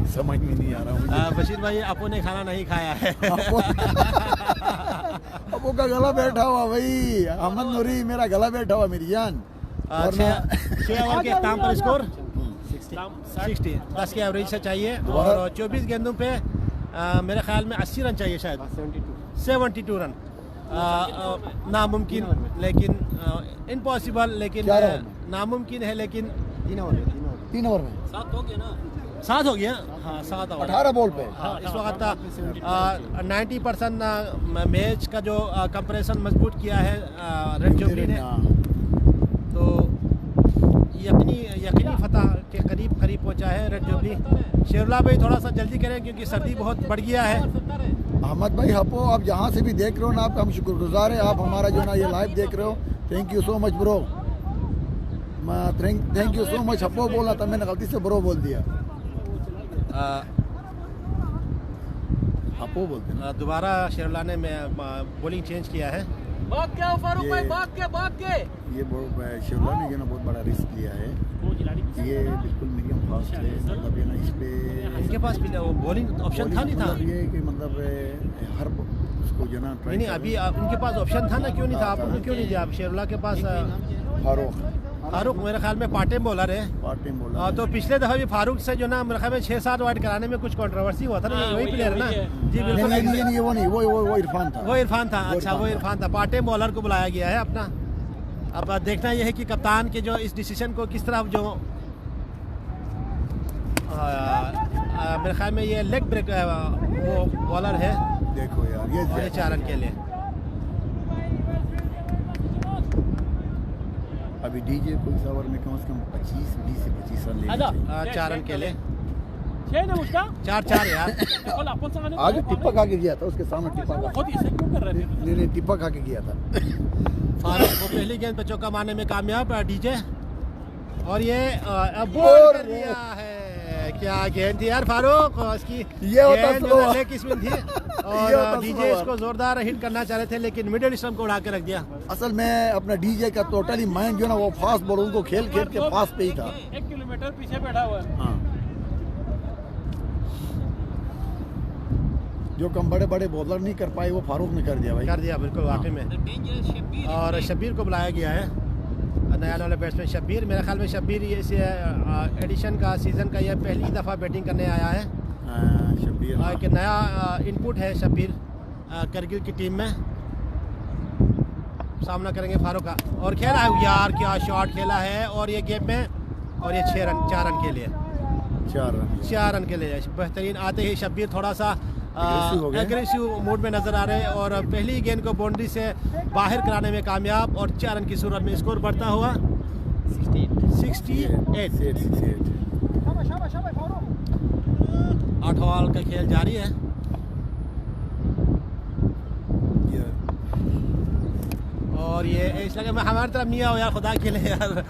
समझ में नहीं आ रहा मुझे। बशीर भाई आपो ने खाना नहीं खाया है। अपो का गला बैठा हुआ भाई, अहमद नूरी मेरा गला बैठा हुआ मेरी जान। 6 ओवर के इख्तिताम पर स्कोर 60, 10 के एवरेज से चाहिए और 24 गेंदों पे मेरे ख्याल में 80 रन चाहिए शायद, 72 रन। नामुमकिन लेकिन इम्पॉसिबल, लेकिन नामुमकिन है, लेकिन 3 ओवर में 7 हो गया। हाँ 7 ओवर 18 बॉल पे। हाँ, इस वक्त 90% मैच का जो कंप्रेशन मजबूत किया है रेड जुबली ने, तो यकीनी फतह के करीब पहुंचा है रेड जुबली। शेरला भाई थोड़ा सा जल्दी करें क्योंकि सर्दी बहुत बढ़ गया है। अहमद भाई हपो, आप जहाँ से भी देख रहे हो ना, आपका हम शुक्रगुजार है, आप हमारा जो ना ये लाइव देख रहे हो। Thank you so much bro, thank you so much. हपो बोला था, मैंने गलती से ब्रो बोल दिया। हपो बोलते हैं। दोबारा शेरला ने बॉलिंग चेंज किया है। भाग के फारूक भाई, भाग के ये शिवला ने जो ना बहुत बड़ा रिस्क लिया है। ये बिल्कुल मीडियम फास्ट है, मतलब ये ना इस पे इनके पास बॉलिंग ऑप्शन था नहीं था, मतलब ये कि मतलब हर उसको जो ना नहीं अभी उनके पास ऑप्शन था ना, क्यों नहीं था? आपको क्यों नहीं दिया? आप शेरला के पास फारूक मेरे ख्याल में पार्ट टाइम बॉलर है। तो पिछले दफा भी फारूक से जो ना मेरे ख्याल में 6-7 वाइड कराने में कुछ कंट्रोवर्सी हुआ था ना, वही प्लेयर है ना? जी बिल्कुल, वो इरफान था। वो इरफान था, अच्छा वो इरफान था। पार्ट टाइम बॉलर को बुलाया गया है अपना। अब देखना यह है कि कप्तान के जो इस डिसीजन को किस तरह जो मेरे ख्याल में ये लेग ब्रेक वो बॉलर है। देखो यार ये 4 रन के लिए अभी डीजे को इस ओवर में कम से कम 20 से 25 रन ले 4 रन के लिए 4 यार। आगे टिप्पा खा के गया था, उसके सामने टिप्पा नहीं टिप्पा खा के गया था। फारूक को पहली गेंद पे चौका मारने में कामयाब डीजे, और ये बॉल कर दिया है। क्या गेंद थी यार फारूक, इसकी लेग स्पिन थी और डीजे इसको जोरदार हिट करना चाह रहे थे, लेकिन मिडिल स्टंप को उड़ा के रख दिया। असल में अपना डीजे का टोटली माइंड जो ना वो फास्ट बॉलों को खेल के फास्ट पे ही था। 1 किलोमीटर पीछे बैठा हुआ है। हाँ, जो कम बड़े बॉलर नहीं कर पाए वो फारूक ने कर दिया भाई, कर दिया बिल्कुल वाकई में। और शब्बीर को बुलाया गया है, नया वाला बैट्समैन शब्बीर। मेरे ख्याल में शब्बीर ये इस एडिशन का सीज़न का ये पहली दफ़ा बैटिंग करने आया है। शब्बीर एक नया इनपुट है शब्बीर करगिल की टीम में। सामना करेंगे फारूक का, और खेला है यार, क्या शॉट खेला है, और ये गेम में, और ये 4 रन के लिए 4 रन के लिए बेहतरीन। आते ही शब्बीर थोड़ा सा एग्रेसिव मूड में नजर आ रहे हैं और पहली गेंद को बाउंड्री से बाहर कराने में कामयाब, और 4 रन की सूरत में स्कोर बढ़ता हुआ 68। 8 ओवर का खेल जारी है। और ये इस लगे मैं हमारी तरफ नहीं आओ यार, खुदा के लिए यार।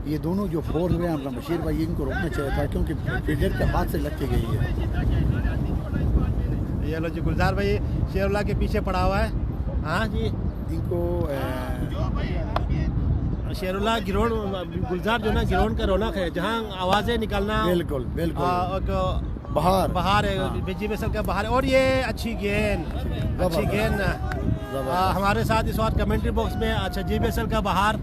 ये दोनों जो फोर्स हुए हैं अपना बशीर भाई, इनको रोकना चाहिए था क्योंकि फील्डर के हाथ से लग के गई है। ये लो जी गुलजार भाई शेरुल्लाह के पीछे पड़ा हुआ है। हाँ जी, इनको शेरुल्लाह गिरोन, गुलजार जो ना गिरोन का रौनक है, जहाँ आवाज़ें निकलना बिल्कुल बिल्कुल बाहर बाहर है, बिजी बेसल का बाहर है। और ये अच्छी गेंद हमारे साथ इस वक्त कमेंट्री बॉक्स में अच्छा जी बेसल का बाहर।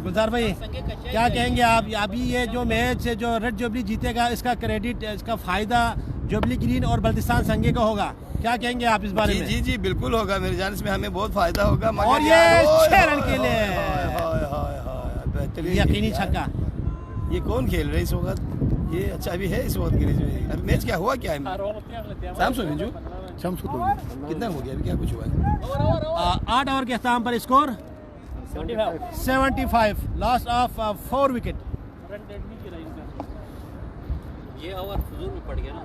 गुलजार भाई क्या कहेंगे आप, अभी ये जो मैच है जो रेड जुबली जीतेगा, इसका क्रेडिट, इसका फ़ायदा जुबली ग्रीन और बल्तिस्तान संगे का होगा, क्या कहेंगे आप इस बारे में? जी जी बिल्कुल होगा मेरे जान, इसमें हमें बहुत फायदा होगा। और ये 6 रन के लिए बेहतरीन यकीनी छक्का। ये कौन खेल रहा है इस वक्त? ये अच्छा अभी है इस वक्त क्रीज में। अभी मैच क्या हुआ क्या है? शामसु बिंजू शम्स को कितना हो गया, अभी क्या कुछ हुआ है? 8 ओवर के अख्ताम पर स्कोर 75, लॉस ऑफ 4 विकेट। ये ओवर फजूल में पड़ गया ना।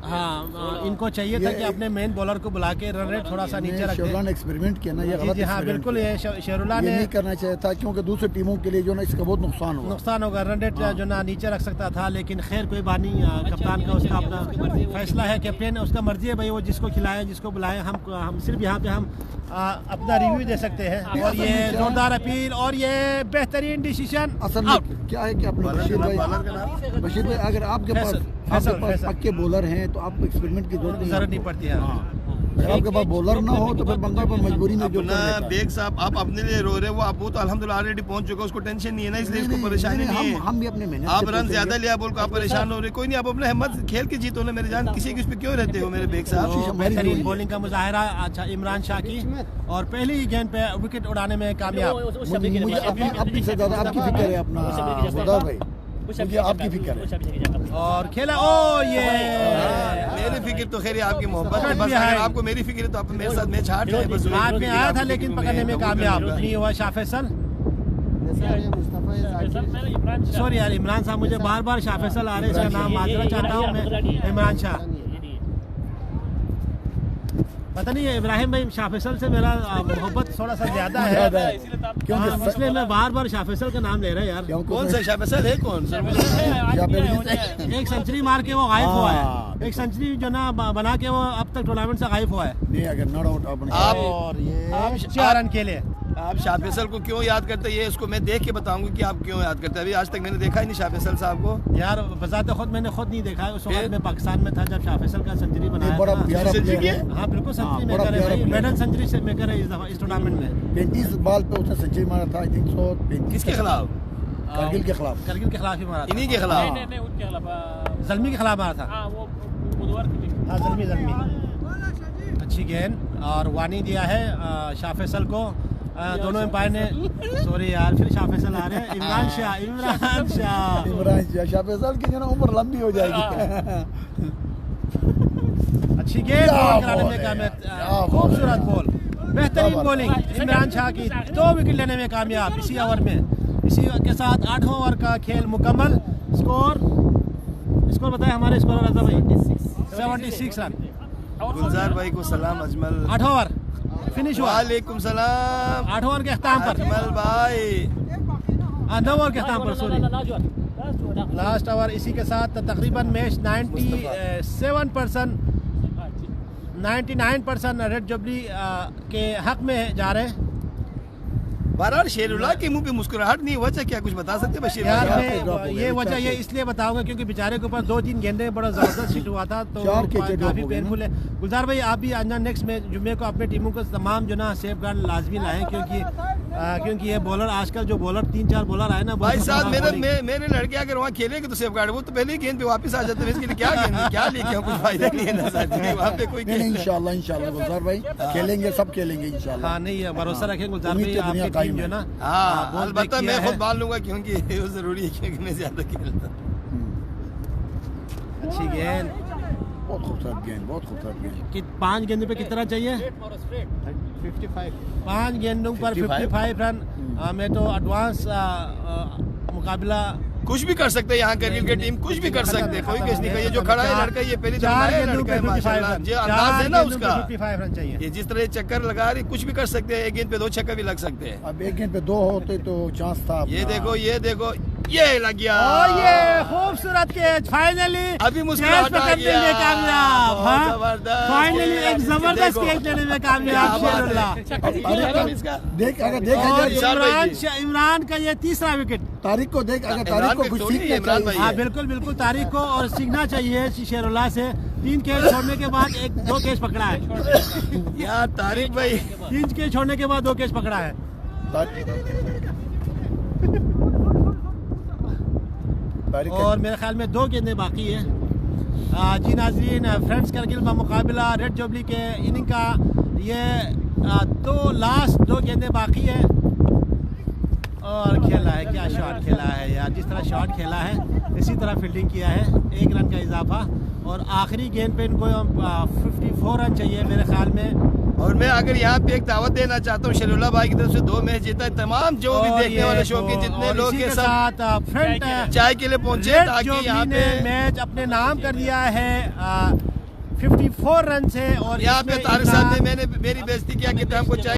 हाँ, इनको चाहिए था कि अपने मेन बॉलर को बुला के रन रेट थोड़ा सा नीचे रख शेरुल्लाह दें। ने एक्सपेरिमेंट किया ना, ये जी गलत जी हाँ experiment बिल्कुल, किया। ये शेरुल्लाह ये ने नहीं करना चाहिए था क्योंकि दूसरी टीमों के लिए जो ना इसका बहुत नुकसान होगा। नुकसान होगा, रन रेट जो ना नीचे रख सकता था, लेकिन खैर कोई बात नहीं। कप्तान का उसका अपना फैसला है, कैप्टन उसका मर्जी है भाई, वो जिसको खिलाए जिसको बुलाए। हम सिर्फ यहाँ पे हम अपना रिव्यू दे सकते हैं। और ये जोरदार अपील और ये बेहतरीन डिसीजन। असल में क्या है कि अपने बशीर भाई अगर आपके पास पक्के बॉलर हैं तो आपको एक्सपेरिमेंट की जरूरत नहीं पड़ती है। अगर आपके पास बॉलर ना हो तो फिर बंदा पर मजबूरी में जो अपना बेग साहब आप अपने लिए रो रहे हो, आप वो तो अल्हम्दुलिल्लाह ऑलरेडी पहुंच चुका, उसको टेंशन नहीं है ना, इसलिए इसको परेशानी नहीं है। हम भी अपने मेहनत आप रन ज्यादा लिया बोल को आप परेशान हो रहे, कोई नहीं, आप अपने हिम्मत खेल के जीतो ना मेरे जान, किसी की उस पे क्यों रहते हो मेरे बेग साहब? बेहतरीन बॉलिंग का मुजाहरा अच्छा इमरान शाह की, और पहली ही गेंद पे विकेट उड़ाने में कामयाब। मुझे अपनी से ज्यादा आपकी फिक्र है अपना गुलजार भाई, मुझे आपकी फिक्र है। और खेला ओ ये मेरी फिक्र तो खैर आपकी मोहब्बत है, बस अगर आपको मेरी फिक्र है तो आप मेरे साथ मैच हार जाए बस। हाथ में आया था लेकिन पकड़ने में कामयाब नहीं हुआ शाह फैसल। सॉरी यार इमरान साहब, मुझे बार बार शाह फैसल आ रहे हैं, इसका नाम माजरा चाहता हूँ मैं, इमरान शाह। पता नहीं है इब्राहिम भाई, शाह फैसल से मेरा मोहब्बत थोड़ा सा ज्यादा है, इसलिए मैं बार बार शाह फैसल का नाम ले रहा है यार। कौन सा शाह फैसल है? कौन सा? एक सेंचुरी मार के वो गायब हुआ है, एक सेंचुरी जो ना बना के वो अब तक टूर्नामेंट से गायब हुआ है। नहीं अगर नॉट आउट और ये 4 रन के लिए आप शाह फैसल को क्यों याद करते हैं, ये इसको मैं देख के बताऊंगा कि आप क्यों याद करते हैं। अभी आज तक मैंने देखा ही नहीं शाह फैसल साहब को यार, बजाते खुद मैंने खुद नहीं देखा है। उस वक्त मैं पाकिस्तान में था जब शाह फैसल का सेंचुरी बनाया बड़ा था। प्यारा प्लेयर है। हाँ बिल्कुल सेंचुरी बड़ा मेकर है प्यारा भाई, player। मेडल सेंचुरी से मेकर है इस दफा इस टूर्नामेंट में। 35 बॉल पे उसने सेंचुरी मारा था, आई थिंक 135 किसके खिलाफ? कारगिल के खिलाफ। करगिल के खिलाफ ही मारा था, इन्हीं के खिलाफ। उनके खिलाफ जल्मी के खिलाफ मारा था। वो बुधवार की हाँ जल्मी। अच्छी गेंद और वार्निंग दिया है शाह फैसल को। दोनों एम्पायर ने, सॉरी यार फिर शाह फैसल आ रहे हैं। इमरान शाह शाह फैसल की जो ना उम्र लंबी हो जाएगी। अच्छी गेंद कराने में कामयाब, खूबसूरत बॉल, बेहतरीन बॉलिंग इमरान शाह की, 2 विकेट लेने में कामयाब इसी ओवर में। इसी के साथ 8वां ओवर का खेल मुकम्मल। स्कोर बताए हमारे स्कोर रजा भाई 76 रन। गुलजार भाई को सलाम अजमल। 8 ओवर फिनिश हुआ। वालेकुम सलाम 8 ओवर के अख्ताम पर, अजमल भाई 9 ओवर के अख्ताम पर, सॉरी लास्ट ओवर। इसी के साथ तकरीबन मैच 99% रेड जुबली के हक में जा रहे हैं। बहरहाल शेरुल्लाह के मुंह पे मुस्कुराहट नहीं, वजह क्या कुछ बता सकते बशीर यार भाई? मैं ये वजह ये इसलिए बताऊंगा क्योंकि बेचारे के ऊपर 2-3 गेंदे बड़ा जबरदस्त हिट हुआ था, तो काफी पेनफुल है। गुलजार भाई आप भी अंजा नेक्स्ट में जुम्मे को अपने टीमों को तमाम जो ना सेफ गार्ड लाजमी लाएं, क्योंकि ये बॉलर आजकल जो बॉलर 3-4 बॉलर आए ना भाई साहब, मेरे लड़के अगर वहाँ खेलेंगे तो सेफ गार्ड, वो तो पहले ही गेंद पे वापस आ जाते हैं, इसके लिए क्या लेके कुछ फायदा नहीं है ना सर, वहाँ पे कोई इंशाल्लाह गुलजार भाई खेलेंगे, सब खेलेंगे इंशाल्लाह। हाँ नहीं भरोसा रखें गुलजार भाई, आपकी टीम जो ना हाँ अलबत्ता मैं खुद मान लूंगा क्योंकि वो जरूरी है, क्योंकि मैं ज्यादा खेलता। अच्छी गेंद, बहुत खूबसूरत गेंद, बहुत खूबसूरत गेंद। 5 गेंदों पे कितना चाहिए? 5 गेंदों पर 55 रन में तो एडवांस मुकाबला कुछ भी कर सकते हैं यहाँ करगिल की टीम, कुछ भी कर सकते हैं, कोई केस नहीं। ये जो खड़ा है लड़का, ये पहली दफा है लड़का है माशाल्लाह, जो अंदाज है ना उसका, 55 रन चाहिए। ये जिस तरह चक्कर लगा रही, कुछ भी कर सकते हैं। एक गेंद पे 2 छक्का भी लग सकते हैं। अब एक गेंद पे 2 होते तो चांस था। ये देखो, ये देखो, ये लग गया। और ये खूबसूरत कैच, फाइनली अभी मुस्कुराहट आ गया। कामयाब, हाँ जबरदस्त, फाइनली एक जबरदस्त देखो। कैच लेने में कामयाब शेरुल्लाह। इसका देख अगर देखा और जाए इमरान का ये तीसरा विकेट। तारीख को देख, अगर इमरान तारीख को का कुछ थोड़ी सीखना इमरान भाई चाहिए। हाँ बिल्कुल बिल्कुल, तारीख को और सीखना चाहिए शेरुल्लाह से। 3 कैच छोड़ने के बाद 2 कैच पकड़ा है। यार तारिक भाई, 3 कैच छोड़ने के बाद 2 कैच पकड़ा है। तारीख और मेरे ख्याल में 2 गेंदें बाकी है। जी नाजरीन, फ्रेंड्स करगिल का मुकाबला रेड जुबली के इनिंग का ये लास्ट 2 गेंदें बाकी है। और खेला है, क्या शॉट खेला है यार, जिस तरह शॉट खेला है इसी तरह फील्डिंग किया है। 1 रन का इजाफा और आखिरी गेंद पे इनको 54 रन चाहिए मेरे ख्याल में। और मैं अगर यहाँ पे एक दावत देना चाहता हूँ शेरुल्लाह भाई की तरफ से, 2 मैच जीता है। तमाम जो भी देखने वाले शो के जितने लोग के साथ फ्रंट चाय के लिए पहुंचे, ताकि यहाँ पे मैच अपने नाम कर दिया है 54 रन से। और यहाँ पे इसमें तारिक साहब ने मेरी बेइज्जती किया कि हमको चाय